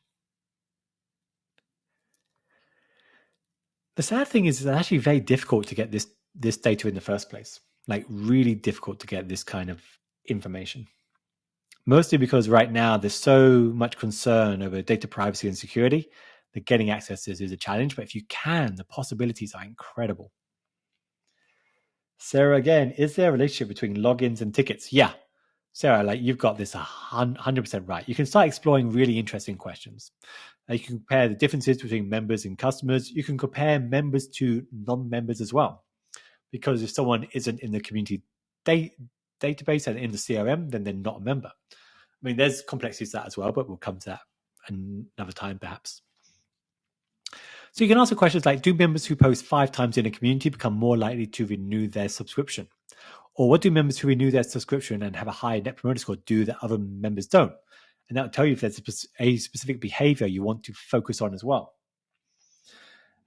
The sad thing is it's actually very difficult to get this data in the first place. Like really difficult to get this kind of information. Mostly because right now there's so much concern over data privacy and security that getting access is a challenge. But if you can, the possibilities are incredible. Sarah again, is there a relationship between logins and tickets? Yeah. Sarah, like you've got this 100% right. You can start exploring really interesting questions. You can compare the differences between members and customers. You can compare members to non-members as well. Because if someone isn't in the community database and in the CRM, then they're not a member. I mean, there's complexities to that as well, but we'll come to that another time perhaps. So you can answer questions like, do members who post 5 times in a community become more likely to renew their subscription? Or what do members who renew their subscription and have a high net promoter score do that other members don't? And that will tell you if there's a specific behavior you want to focus on as well.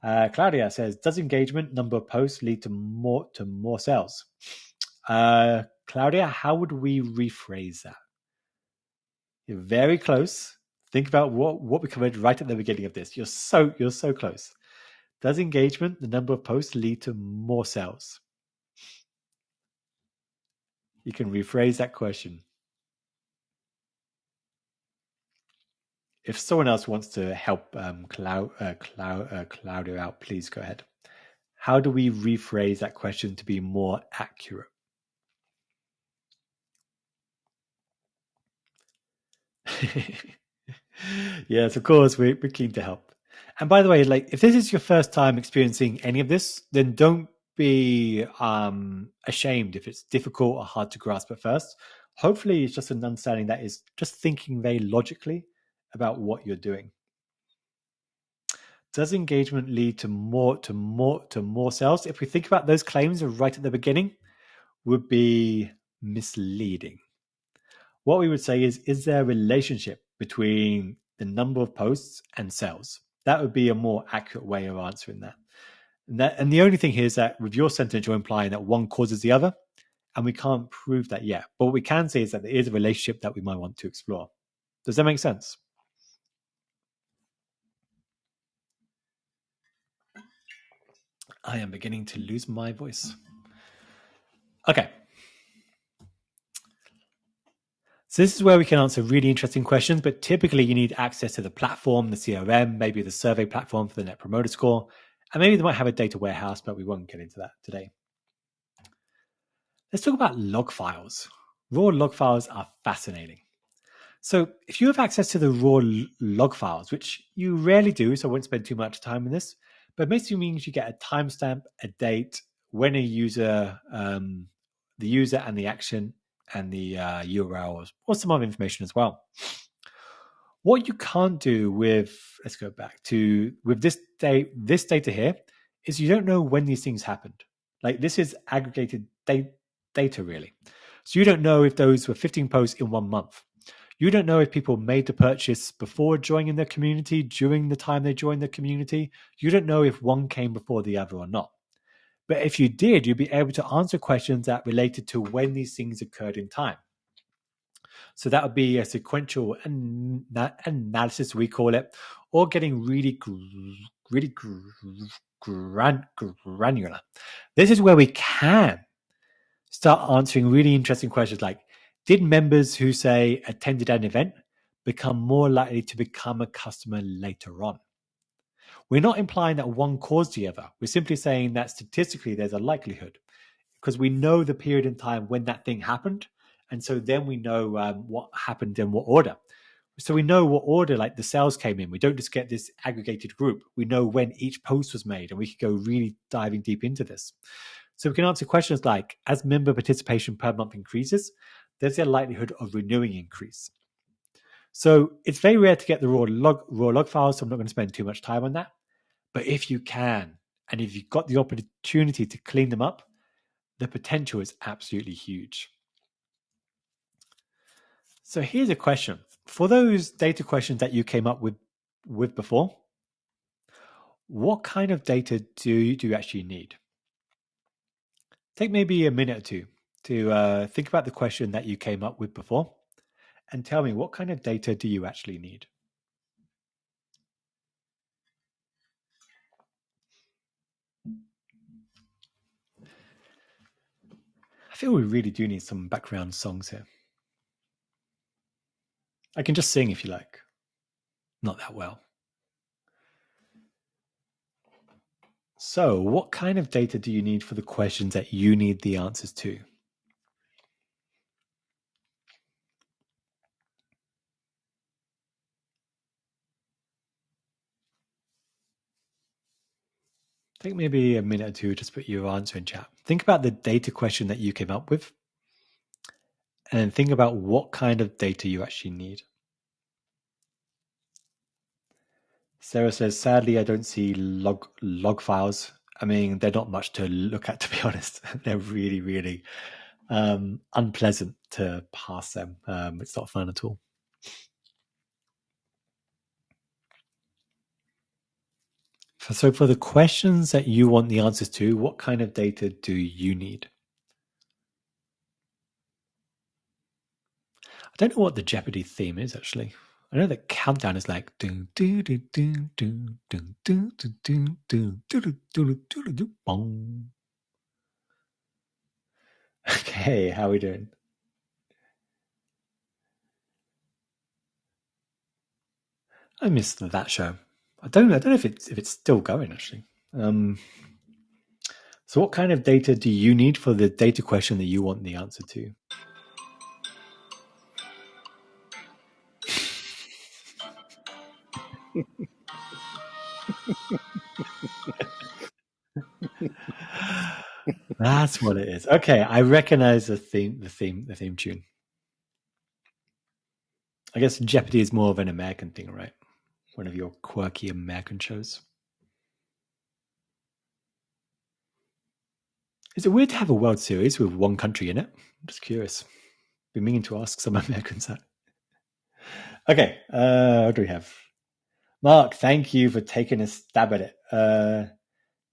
Claudia says, does engagement number of posts lead to more sales? Claudia, how would we rephrase that? You're very close. Think about what we covered right at the beginning of this. You're so close. Does engagement, the number of posts, lead to more sales? You can rephrase that question. If someone else wants to help Claudia out, please go ahead. How do we rephrase that question to be more accurate? Yes, of course, we're keen to help. And by the way, like if this is your first time experiencing any of this, then don't be ashamed if it's difficult or hard to grasp at first. Hopefully, it's just an understanding that is just thinking very logically about what you're doing. Does engagement lead to more sales? If we think about those claims right at the beginning, would be misleading. What we would say is there a relationship between the number of posts and sales? That would be a more accurate way of answering that. And the only thing here is that with your sentence, you're implying that one causes the other, and we can't prove that yet. But what we can say is that there is a relationship that we might want to explore. Does that make sense? I am beginning to lose my voice. Okay. So this is where we can answer really interesting questions, but typically you need access to the platform, the CRM, maybe the survey platform for the Net Promoter Score, and maybe they might have a data warehouse, but we won't get into that today. Let's talk about log files. Raw log files are fascinating. So if you have access to the raw log files, which you rarely do, so I won't spend too much time on this, but basically means you get a timestamp, a date, when a user, the user and the action, and the URL or some other information as well. What you can't do with, let's go back to, with this data here, is you don't know when these things happened. Like this is aggregated data really. So you don't know if those were 15 posts in 1 month. You don't know if people made the purchase before joining the community, during the time they joined the community. You don't know if one came before the other or not. But if you did, you'd be able to answer questions that related to when these things occurred in time. So that would be a sequential analysis, we call it, or getting really granular. This is where we can start answering really interesting questions like, did members who say attended an event become more likely to become a customer later on? We're not implying that one caused the other. We're simply saying that statistically there's a likelihood because we know the period in time when that thing happened. And so then we know what happened in what order. So we know what order like the sales came in. We don't just get this aggregated group. We know when each post was made and we can go really diving deep into this. So we can answer questions like, as member participation per month increases, there's a likelihood of renewing increase. So it's very rare to get the raw log files, so I'm not going to spend too much time on that. But if you can, and if you've got the opportunity to clean them up, the potential is absolutely huge. So here's a question. For those data questions that you came up with before, what kind of data do you actually need? Take maybe a minute or two to think about the question that you came up with before and tell me what kind of data do you actually need? I feel we really do need some background songs here. I can just sing if you like. Not that well. So, what kind of data do you need for the questions that you need the answers to? Take maybe a minute or two to put your answer in chat. Think about the data question that you came up with, and then think about what kind of data you actually need. Sarah says, sadly, I don't see log files. I mean, they're not much to look at, to be honest. They're really, really unpleasant to pass them. It's not fun at all. So for the questions that you want the answers to, what kind of data do you need? I don't know what the Jeopardy theme is, actually. I know that countdown is like do do do do do do do do do do do do do do bong. Okay, how are we doing? I missed that show. I don't know if it's still going actually. So what kind of data do you need for the data question that you want the answer to? That's what it is. Okay, I recognize the theme tune. I guess Jeopardy is more of an American thing, right? One of your quirky American shows. Is it weird to have a World Series with one country in it? I'm just curious. Been meaning to ask some Americans that. Okay, what do we have? Mark, thank you for taking a stab at it.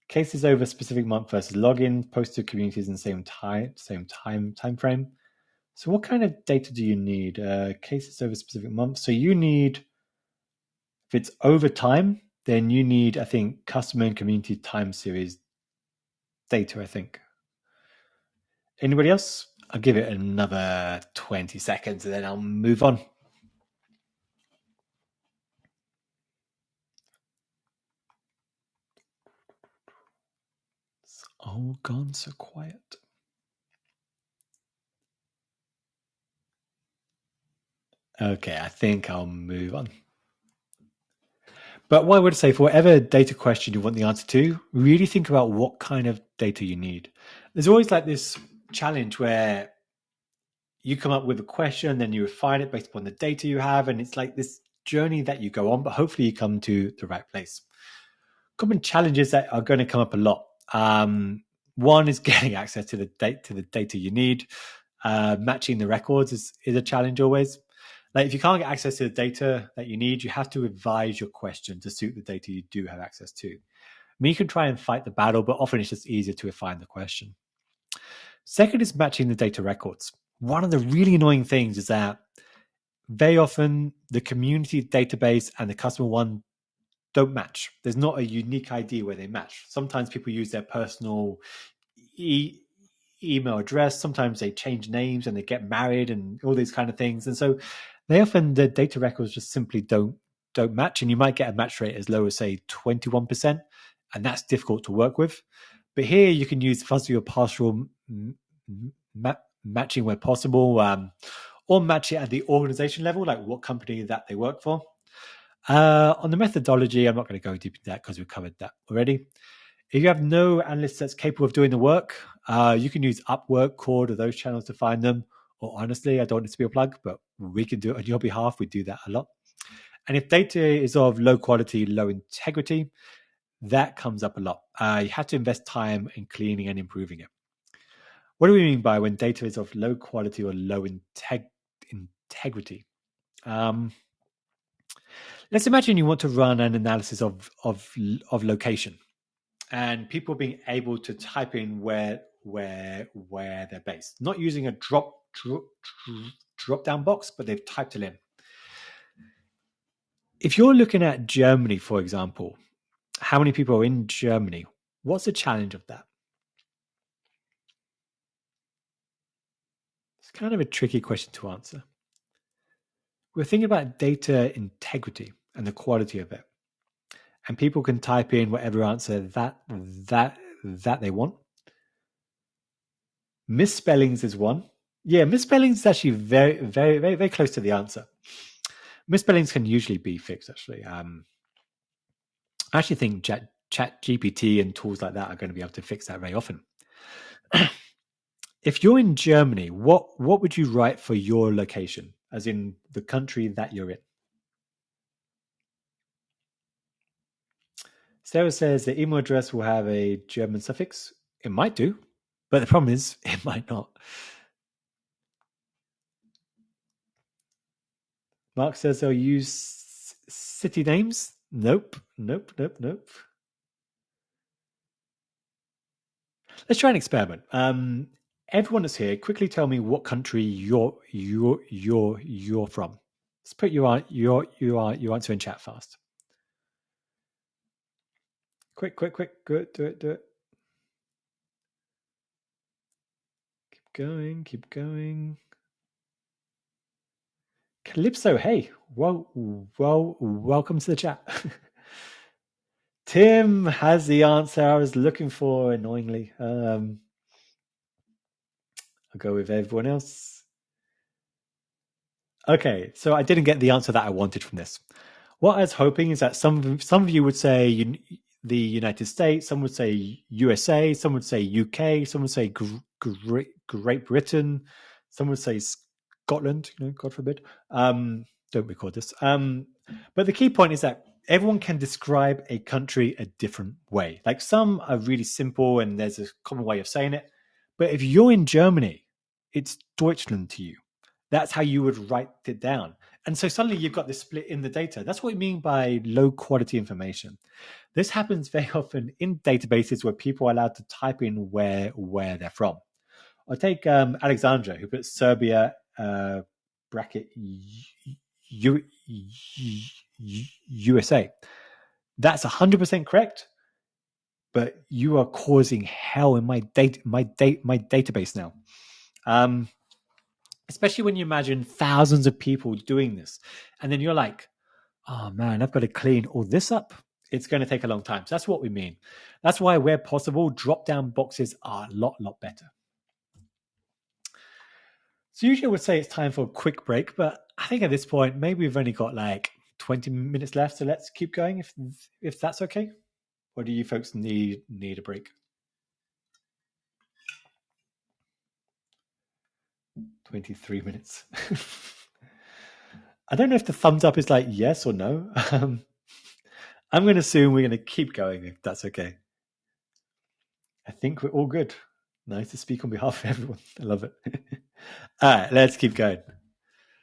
Cases over specific month versus login, posted communities in the same time frame. So what kind of data do you need? Cases over specific month. So you need, if it's over time, then you need, I think, customer and community time series data, I think. Anybody else? I'll give it another 20 seconds and then I'll move on. It's all gone so quiet. Okay, I think I'll move on. But what I would say, for whatever data question you want the answer to, really think about what kind of data you need. There's always like this challenge where you come up with a question, then you refine it based upon the data you have, and it's like this journey that you go on, but hopefully you come to the right place. Common challenges that are going to come up a lot. One is getting access to the data you need. Matching the records is a challenge always. Like if you can't get access to the data that you need, you have to revise your question to suit the data you do have access to. I mean, you can try and fight the battle, but often it's just easier to refine the question. Second is matching the data records. One of the really annoying things is that very often the community database and the customer one don't match. There's not a unique ID where they match. Sometimes people use their personal email address. Sometimes they change names and they get married and all these kind of things. And so they often, the data records just simply don't match. And you might get a match rate as low as say 21%. And that's difficult to work with. But here you can use fuzzy or partial matching where possible, or match it at the organization level, like what company that they work for. On the methodology, I'm not going to go deep into that because we've covered that already. If you have no analyst that's capable of doing the work, you can use Upwork, Cord, or those channels to find them. Or honestly, I don't want it to be a plug, but we can do it on your behalf. We do that a lot. And if data is of low quality, low integrity, that comes up a lot. You have to invest time in cleaning and improving it. What do we mean by when data is of low quality or low integrity? Let's imagine you want to run an analysis of location, and people being able to type in where they're based, not using a drop down box, but they've typed it in. If you're looking at Germany, for example, how many people are in Germany? What's the challenge of that? It's kind of a tricky question to answer. We're thinking about data integrity and the quality of it. and people can type in whatever answer that they want. Misspellings is one. Yeah, misspellings is actually very, very, very, very close to the answer. Misspellings can usually be fixed, actually. I actually think Chat GPT and tools like that are going to be able to fix that very often. If you're in Germany, what would you write for your location, as in the country that you're in? Sarah says the email address will have a German suffix. It might do, but the problem is it might not. Mark says they'll use city names. Nope. Let's try an experiment. Everyone that's here, quickly tell me what country you're from. Let's put your answer in chat fast. Quick. Good. Do it. Keep going. Calypso, hey, welcome to the chat. Tim has the answer I was looking for, annoyingly. I'll go with everyone else. Okay, so I didn't get the answer that I wanted from this. What I was hoping is that some of you would say the United States, some would say USA, some would say UK, some would say Great Britain, some would say Scotland, God forbid. Don't record this. But the key point is that everyone can describe a country a different way. Like some are really simple and there's a common way of saying it. But if you're in Germany, it's Deutschland to you. That's how you would write it down. And so suddenly you've got this split in the data. That's what we mean by low quality information. This happens very often in databases where people are allowed to type in where they're from. I'll take Alexandra, who puts Serbia bracket USA. That's 100% correct, but you are causing hell in my database now. Especially when you imagine thousands of people doing this, and then you're like, oh man, I've got to clean all this up. It's going to take a long time. So that's what we mean. That's why, where possible, drop-down boxes are a lot better. So usually I would say it's time for a quick break, but I think at this point, maybe we've only got like 20 minutes left. So let's keep going if that's okay. Or do you folks need a break? 23 minutes. I don't know if the thumbs up is like yes or no. I'm going to assume we're going to keep going if that's okay. I think we're all good. Nice to speak on behalf of everyone. I love it. All right, let's keep going.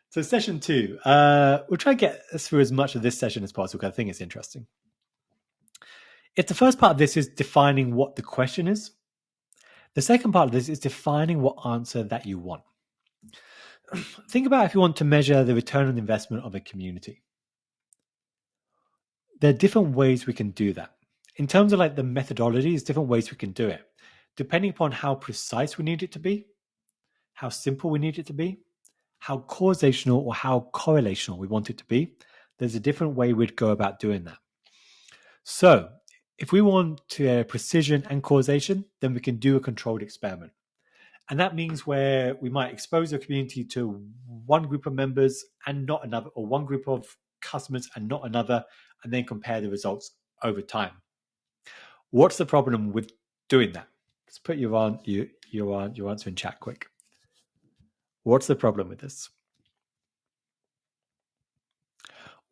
So session 2. We'll try and get through as much of this session as possible because I think it's interesting. If the first part of this is defining what the question is, the second part of this is defining what answer that you want. Think about if you want to measure the return on investment of a community. There are different ways we can do that. In terms of like the methodology, there's different ways we can do it. Depending upon how precise we need it to be, how simple we need it to be, how causational or how correlational we want it to be, there's a different way we'd go about doing that. So if we want precision and causation, then we can do a controlled experiment. And that means where we might expose a community to one group of members and not another, or one group of customers and not another, and then compare the results over time. What's the problem with doing that? Let's put your answer in chat quick. What's the problem with this?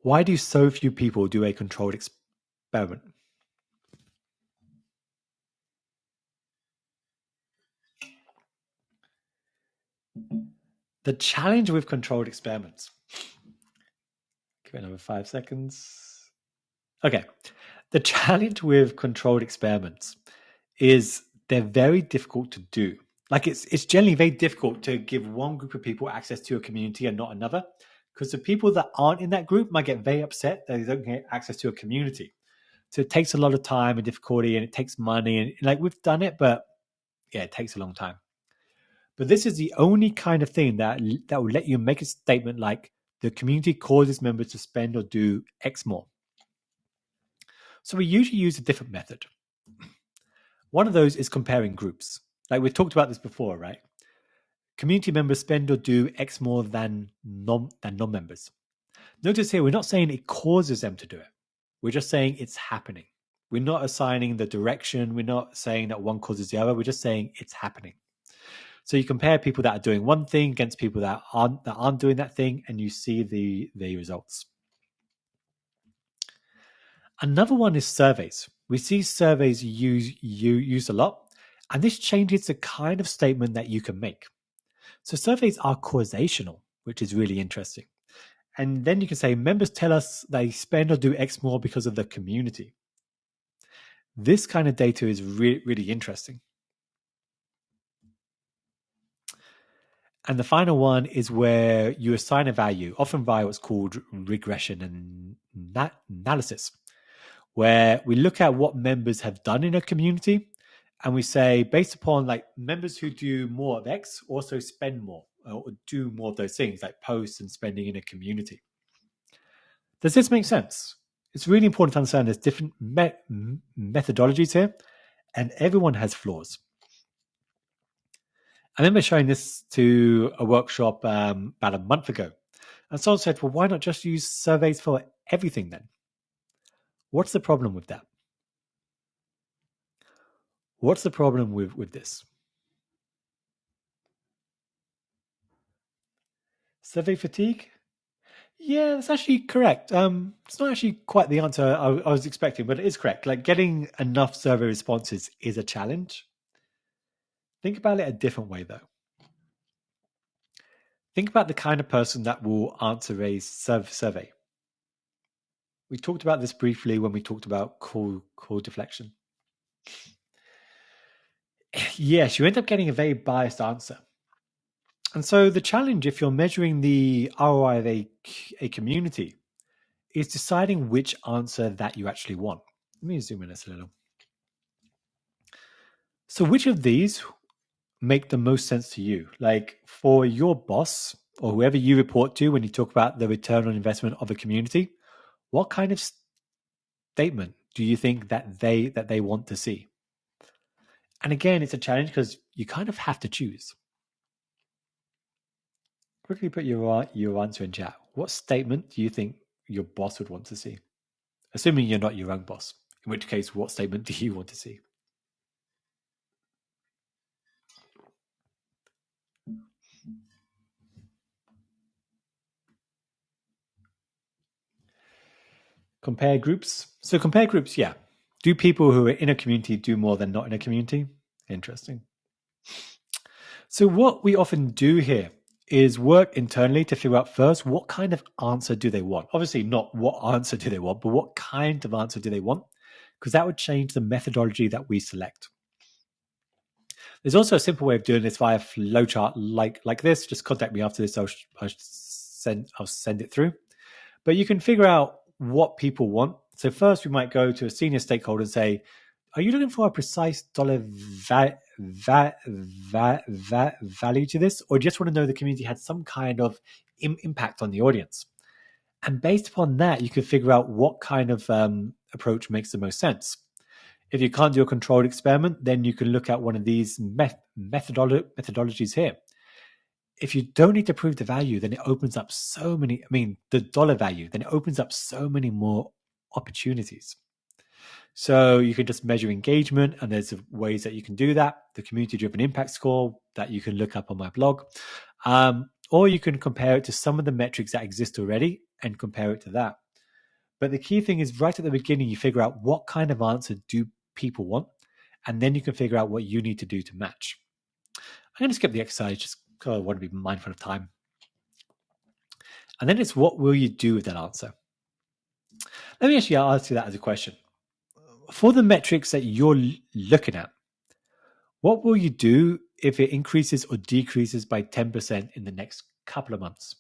Why do so few people do a controlled experiment? The challenge with controlled experiments. Give it another 5 seconds. Okay. The challenge with controlled experiments is they're very difficult to do. Like it's generally very difficult to give one group of people access to a community and not another, because the people that aren't in that group might get very upset that they don't get access to a community. So it takes a lot of time and difficulty, and it takes money, and like we've done it, but yeah, it takes a long time. But this is the only kind of thing that will let you make a statement like the community causes members to spend or do X more. So we usually use a different method. One of those is comparing groups. Like we talked about this before, right? Community members spend or do X more than non-members. Notice here, we're not saying it causes them to do it. We're just saying it's happening. We're not assigning the direction. We're not saying that one causes the other. We're just saying it's happening. So you compare people that are doing one thing against people that aren't doing that thing, and you see the results. Another one is surveys. We see surveys used a lot, and this changes the kind of statement that you can make. So surveys are causational, which is really interesting. And then you can say members tell us they spend or do X more because of the community. This kind of data is really interesting. And the final one is where you assign a value, often via what's called regression and analysis, where we look at what members have done in a community, and we say, based upon like members who do more of X also spend more or do more of those things like posts and spending in a community. Does this make sense? It's really important to understand there's different methodologies here, and everyone has flaws. I remember showing this to a workshop about a month ago, and someone said, well, why not just use surveys for everything then? What's the problem with that? What's the problem with this? Survey fatigue? Yeah, that's actually correct. It's not actually quite the answer I was expecting, but it is correct. Like getting enough survey responses is a challenge. Think about it a different way, though. Think about the kind of person that will answer a survey. We talked about this briefly when we talked about call deflection. Yes, you end up getting a very biased answer. And so the challenge, if you're measuring the ROI of a community, is deciding which answer that you actually want. Let me zoom in this a little. So which of these make the most sense to you? Like for your boss or whoever you report to when you talk about the return on investment of a community, what kind of statement do you think that they want to see? And again, it's a challenge because you kind of have to choose. Quickly put your answer in chat. What statement do you think your boss would want to see? Assuming you're not your own boss, in which case, what statement do you want to see? Compare groups. So compare groups, yeah. Do people who are in a community do more than not in a community? Interesting. So what we often do here is work internally to figure out first what kind of answer do they want. Obviously not what answer do they want, but what kind of answer do they want? Because that would change the methodology that we select. There's also a simple way of doing this via flowchart like this. Just contact me after this. I'll send it through. But you can figure out what people want. So first, we might go to a senior stakeholder and say, "Are you looking for a precise dollar value to this, or do you just want to know the community had some kind of impact on the audience?" And based upon that, you can figure out what kind of approach makes the most sense. If you can't do a controlled experiment, then you can look at one of these methodologies here. If you don't need to prove the value, then it opens up the dollar value, then it opens up so many more opportunities. So you can just measure engagement, and there's ways that you can do that. The community-driven impact score that you can look up on my blog. Or you can compare it to some of the metrics that exist already and compare it to that. But the key thing is right at the beginning, you figure out what kind of answer do people want, and then you can figure out what you need to do to match. I'm going to skip the exercise just because I want to be mindful of time. And then it's what will you do with that answer? Let me actually ask you that as a question. For the metrics that you're looking at, what will you do if it increases or decreases by 10% in the next couple of months?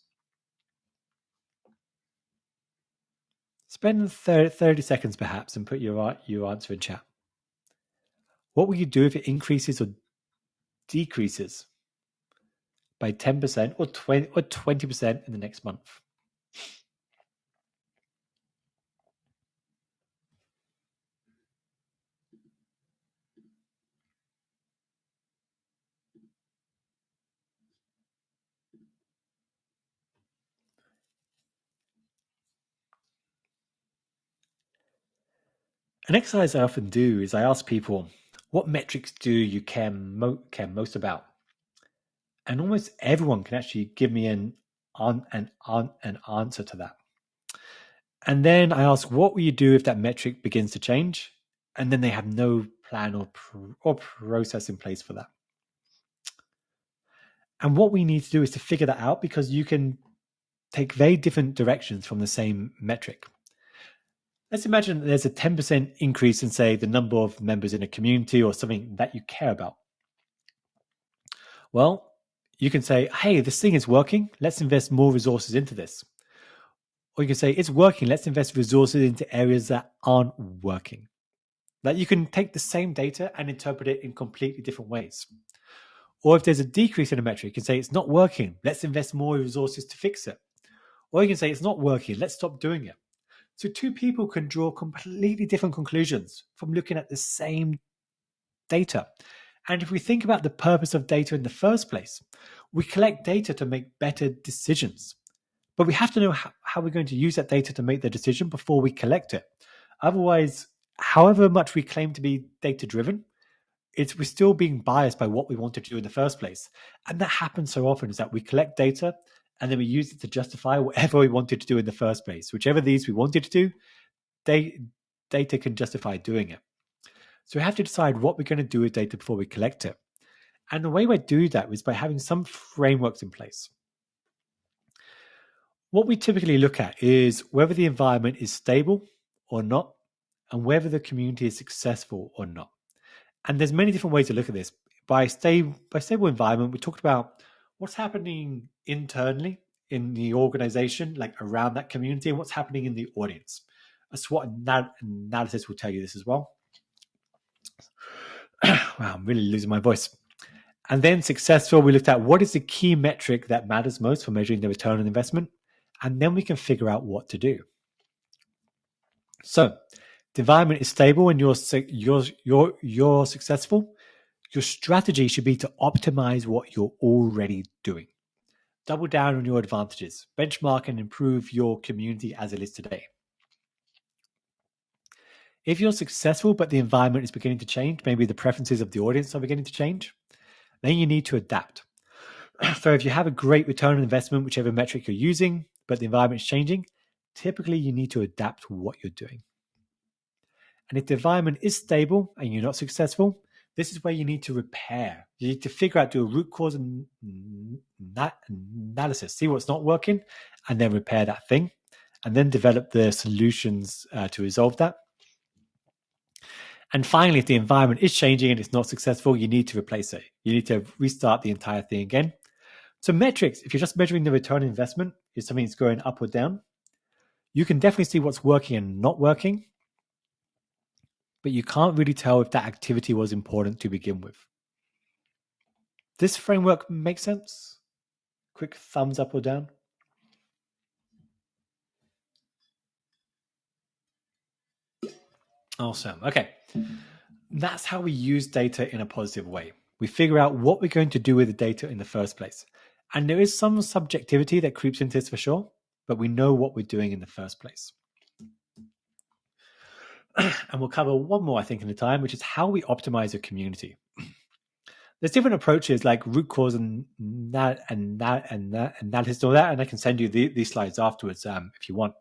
Spend 30 seconds perhaps and put your answer in chat. What will you do if it increases or decreases by 10% or 20% in the next month? An exercise I often do is I ask people, what metrics do you care most about? And almost everyone can actually give me an answer to that. And then I ask, what will you do if that metric begins to change? And then they have no plan or process in place for that. And what we need to do is to figure that out, because you can take very different directions from the same metric. Let's imagine that there's a 10% increase in, say, the number of members in a community or something that you care about. Well, you can say, hey, this thing is working. Let's invest more resources into this. Or you can say, it's working. Let's invest resources into areas that aren't working. That you can take the same data and interpret it in completely different ways. Or if there's a decrease in a metric, you can say, it's not working. Let's invest more resources to fix it. Or you can say, it's not working. Let's stop doing it. So two people can draw completely different conclusions from looking at the same data. And if we think about the purpose of data in the first place, we collect data to make better decisions. But we have to know how we're going to use that data to make the decision before we collect it. Otherwise, however much we claim to be data-driven, we're still being biased by what we wanted to do in the first place. And that happens so often, is that we collect data and then we use it to justify whatever we wanted to do in the first place. Whichever these we wanted to do, data can justify doing it. So we have to decide what we're going to do with data before we collect it. And the way we do that is by having some frameworks in place. What we typically look at is whether the environment is stable or not, and whether the community is successful or not. And there's many different ways to look at this. By stable environment, we talked about what's happening internally in the organization, like around that community, and what's happening in the audience. A SWOT analysis will tell you this as well. Wow, I'm really losing my voice. And then successful, we looked at what is the key metric that matters most for measuring the return on investment. And then we can figure out what to do. So the environment is stable and you're successful. Your strategy should be to optimize what you're already doing. Double down on your advantages. Benchmark and improve your community as it is today. If you're successful, but the environment is beginning to change, maybe the preferences of the audience are beginning to change, then you need to adapt. So if you have a great return on investment, whichever metric you're using, but the environment is changing, typically you need to adapt what you're doing. And if the environment is stable and you're not successful, this is where you need to repair. You need to figure out, do a root cause analysis, see what's not working, and then repair that thing, and then develop the solutions to resolve that. And finally, if the environment is changing and it's not successful, you need to replace it. You need to restart the entire thing again. So metrics, if you're just measuring the return on investment, is something that's going up or down, you can definitely see what's working and not working, but you can't really tell if that activity was important to begin with. This framework makes sense? Quick thumbs up or down? Awesome. Okay. That's how we use data in a positive way. We figure out what we're going to do with the data in the first place. And there is some subjectivity that creeps into this for sure, but we know what we're doing in the first place. And we'll cover one more, I think, in a time, which is how we optimize a community. There's different approaches like root cause and analysis and all that, and I can send you these slides afterwards if you want.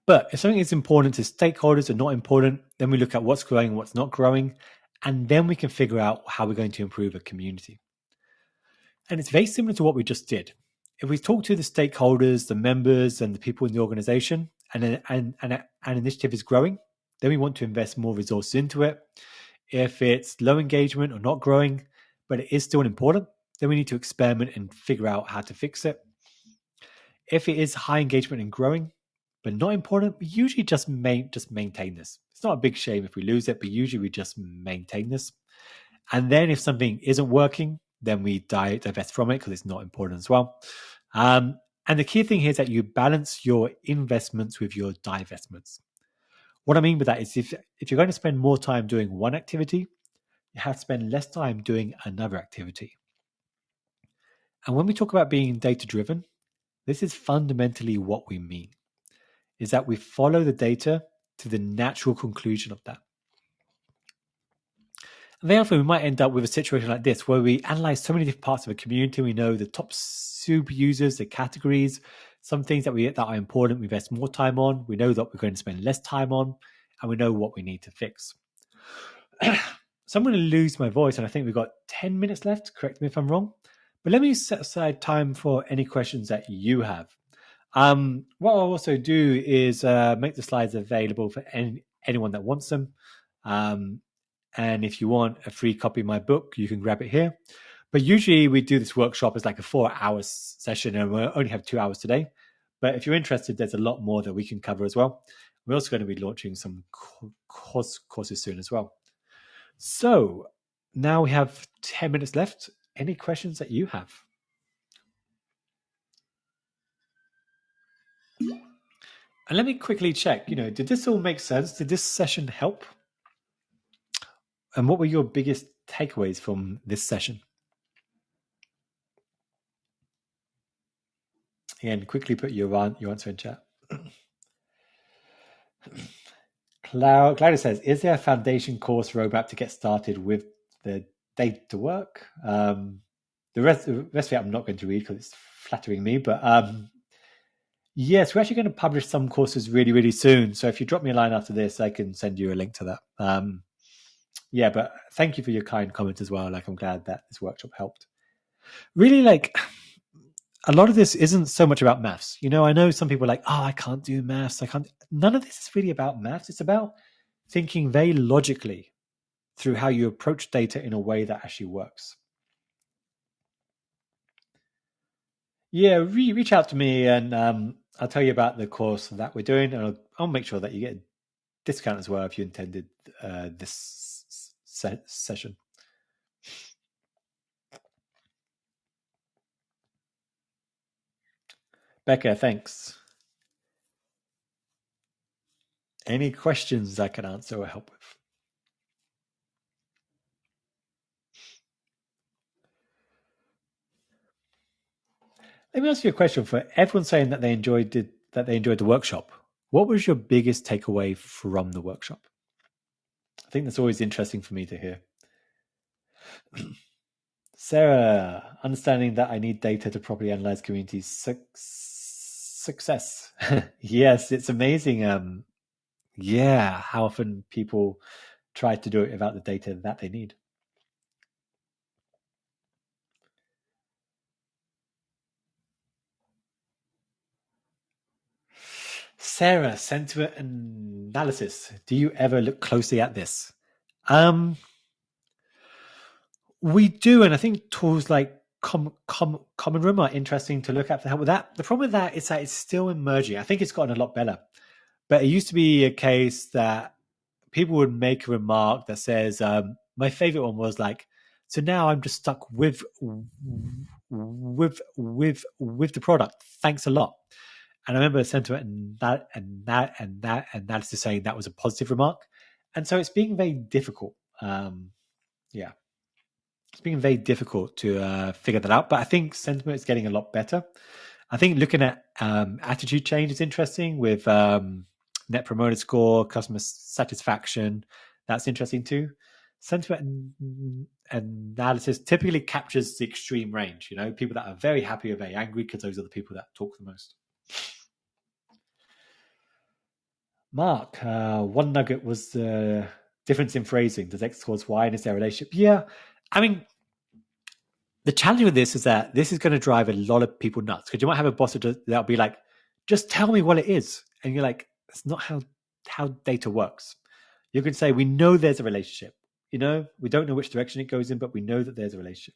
But if something is important to stakeholders and not important, then we look at what's growing and what's not growing, and then we can figure out how we're going to improve a community. And it's very similar to what we just did. If we talk to the stakeholders, the members, and the people in the organization, and an initiative is growing, then we want to invest more resources into it. If it's low engagement or not growing, but it is still important, then we need to experiment and figure out how to fix it. If it is high engagement and growing, but not important, we usually just maintain this. It's not a big shame if we lose it, but usually we just maintain this. And then if something isn't working, then we divest from it because it's not important as well. And the key thing here is that you balance your investments with your divestments. What I mean by that is if you're going to spend more time doing one activity, you have to spend less time doing another activity. And when we talk about being data-driven, this is fundamentally what we mean, is that we follow the data to the natural conclusion of that. And therefore, we might end up with a situation like this, where we analyze so many different parts of a community. We know the top super users, the categories, some things that are important, we invest more time on. We know that we're going to spend less time on, and we know what we need to fix. So I'm going to lose my voice, and I think we've got 10 minutes left. Correct me if I'm wrong. But let me set aside time for any questions that you have. What I'll also do is make the slides available for anyone that wants them. And if you want a free copy of my book, you can grab it here. But usually we do this workshop as like a 4-hour session, and we only have 2 hours today. But if you're interested, there's a lot more that we can cover as well. We're also going to be launching some courses soon as well. So now we have 10 minutes left. Any questions that you have? And let me quickly check, did this all make sense? Did this session help? And what were your biggest takeaways from this session? Again, quickly put your answer in chat. Claudia says, is there a foundation course roadmap to get started with the data work? The rest of it I'm not going to read because it's flattering me, but yes, we're actually going to publish some courses really, really soon. So if you drop me a line after this, I can send you a link to that. Yeah, but thank you for your kind comment as well. I'm glad that this workshop helped. Really, a lot of this isn't so much about maths. I know some people are like, oh, I can't do maths. None of this is really about maths. It's about thinking very logically through how you approach data in a way that actually works. Yeah, reach out to me, and I'll tell you about the course that we're doing, and I'll make sure that you get a discount as well if you attended this session. Becca, thanks. Any questions I can answer or help with? Let me ask you a question. For everyone saying that they enjoyed the workshop, what was your biggest takeaway from the workshop? I think that's always interesting for me to hear. Sarah, understanding that I need data to properly analyze community success. Yes, it's amazing. How often people try to do it without the data that they need. Sarah, sentiment analysis. Do you ever look closely at this? We do, and I think tools like Common Room are interesting to look at to help with that. The problem with that is that it's still emerging. I think it's gotten a lot better. But it used to be a case that people would make a remark that says, my favorite one was so now I'm just stuck with the product. Thanks a lot. And I remember sentiment and that's just saying that was a positive remark. And so it's being very difficult. It's been very difficult to figure that out. But I think sentiment is getting a lot better. I think looking at attitude change is interesting with Net Promoter Score, customer satisfaction. That's interesting too. Sentiment analysis typically captures the extreme range. People that are very happy or very angry, because those are the people that talk the most. Mark, one nugget was the difference in phrasing. Does X cause Y, and is there a relationship? Yeah, I mean, the challenge with this is that this is going to drive a lot of people nuts, because you might have a boss that'll be like, just tell me what it is. And you're like, that's not how data works. You can say, we know there's a relationship. We don't know which direction it goes in, but we know that there's a relationship.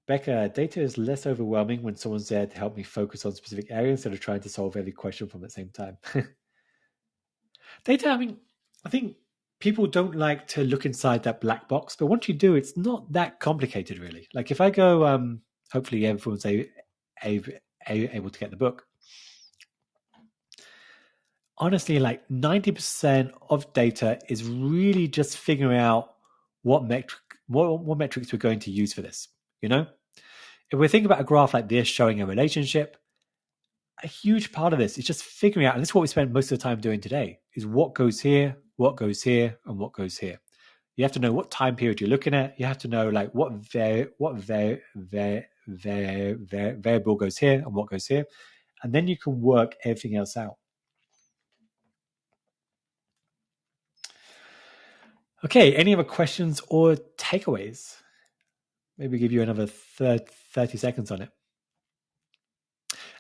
Becca, data is less overwhelming when someone's there to help me focus on specific areas instead of trying to solve every question from the same time. Data, I think people don't like to look inside that black box, but once you do, it's not that complicated, really. If I go, hopefully everyone's able to get the book. Honestly, 90% of data is really just figuring out what metrics we're going to use for this. If we think about a graph like this showing a relationship, a huge part of this is just figuring out, and this is what we spend most of the time doing today, is what goes here, what goes here, and what goes here. You have to know what time period you're looking at. You have to know like what variable goes here and what goes here, and then you can work everything else out. Okay, any other questions or takeaways? Maybe give you another 30 seconds on it.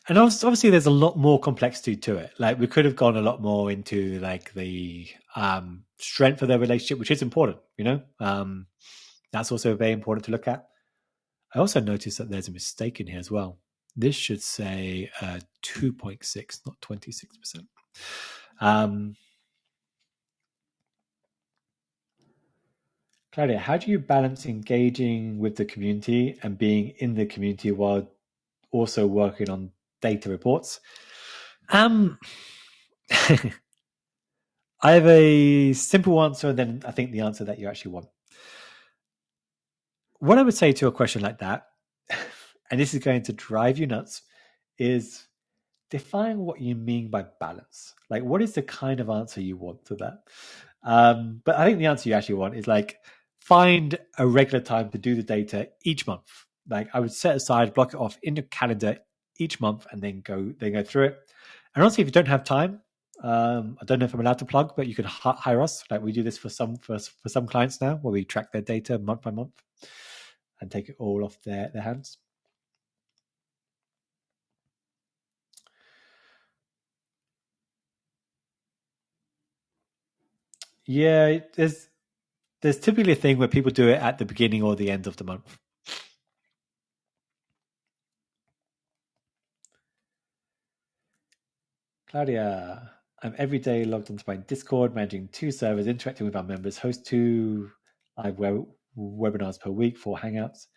And obviously, there's a lot more complexity to it. Like we could have gone a lot more into like the strength of their relationship, which is important. That's also very important to look at. I also noticed that there's a mistake in here as well. This should say 2.6, not 26%. Claudia, how do you balance engaging with the community and being in the community while also working on data reports? I have a simple answer, and then I think the answer that you actually want. What I would say to a question like that, and this is going to drive you nuts, is define what you mean by balance. Like, what is the kind of answer you want to that? But I think the answer you actually want is like, find a regular time to do the data each month. Like, I would set aside, block it off in your calendar each month, and then go through it. And honestly, if you don't have time, I don't know if I'm allowed to plug, but you could hire us. Like we do this for some clients now, where we track their data month by month and take it all off their hands. Yeah, there's typically a thing where people do it at the beginning or the end of the month. Claudia, I'm every day logged onto my Discord, managing 2 servers, interacting with our members, host 2 live webinars per week, 4 hangouts.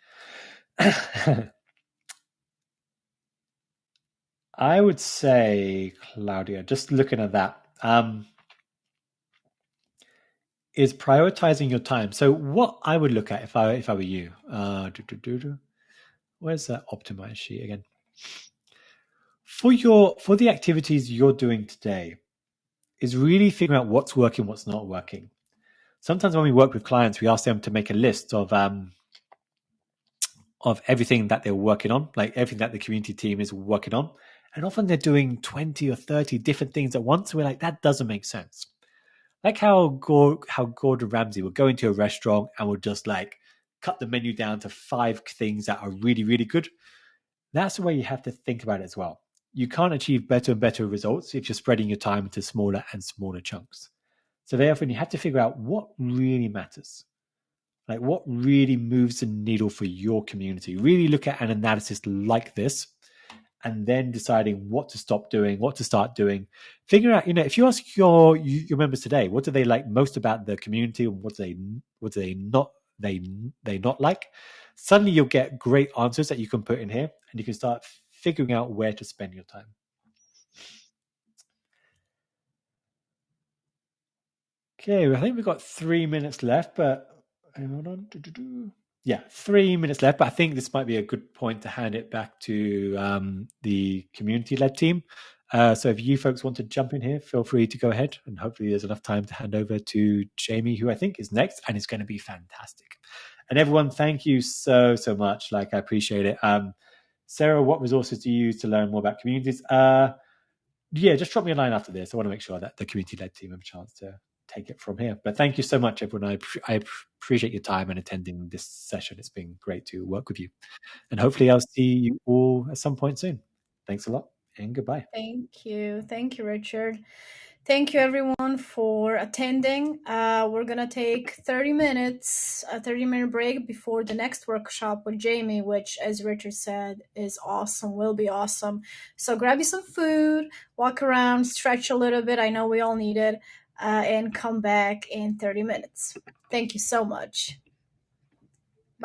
I would say, Claudia, just looking at that, is prioritizing your time. So what I would look at if I were you, where's that optimize sheet again? For the activities you're doing today, is really figuring out what's working, what's not working. Sometimes when we work with clients, we ask them to make a list of everything that they're working on, like everything that the community team is working on. And often they're doing 20 or 30 different things at once. We're like, that doesn't make sense. Like how Gordon Ramsay would go into a restaurant and would just like cut the menu down to 5 things that are really, really good. That's the way you have to think about it as well. You can't achieve better and better results if you're spreading your time into smaller and smaller chunks. So therefore, you have to figure out what really matters. Like what really moves the needle for your community. Really look at an analysis like this and then deciding what to stop doing, what to start doing. Figure out, if you ask your members today, what do they like most about the community and what do they not like? Suddenly you'll get great answers that you can put in here and you can start figuring out where to spend your time. Okay, I think we've got 3 minutes left, but hold on. Yeah, 3 minutes left, but I think this might be a good point to hand it back to the community-led team. So if you folks want to jump in here, feel free to go ahead, and hopefully there's enough time to hand over to Jamie, who I think is next, and it's going to be fantastic. And everyone, thank you so much. Like, I appreciate it. Sarah, what resources do you use to learn more about communities? Yeah, just drop me a line after this. I want to make sure that the community-led team have a chance to take it from here. But thank you so much, everyone. I appreciate your time and attending this session. It's been great to work with you. And hopefully I'll see you all at some point soon. Thanks a lot and goodbye. Thank you. Thank you, Richard. Thank you, everyone, for attending. We're going to take 30 minutes, a 30-minute break before the next workshop with Jamie, which, as Richard said, is awesome, will be awesome. So grab you some food, walk around, stretch a little bit. I know we all need it, and come back in 30 minutes. Thank you so much.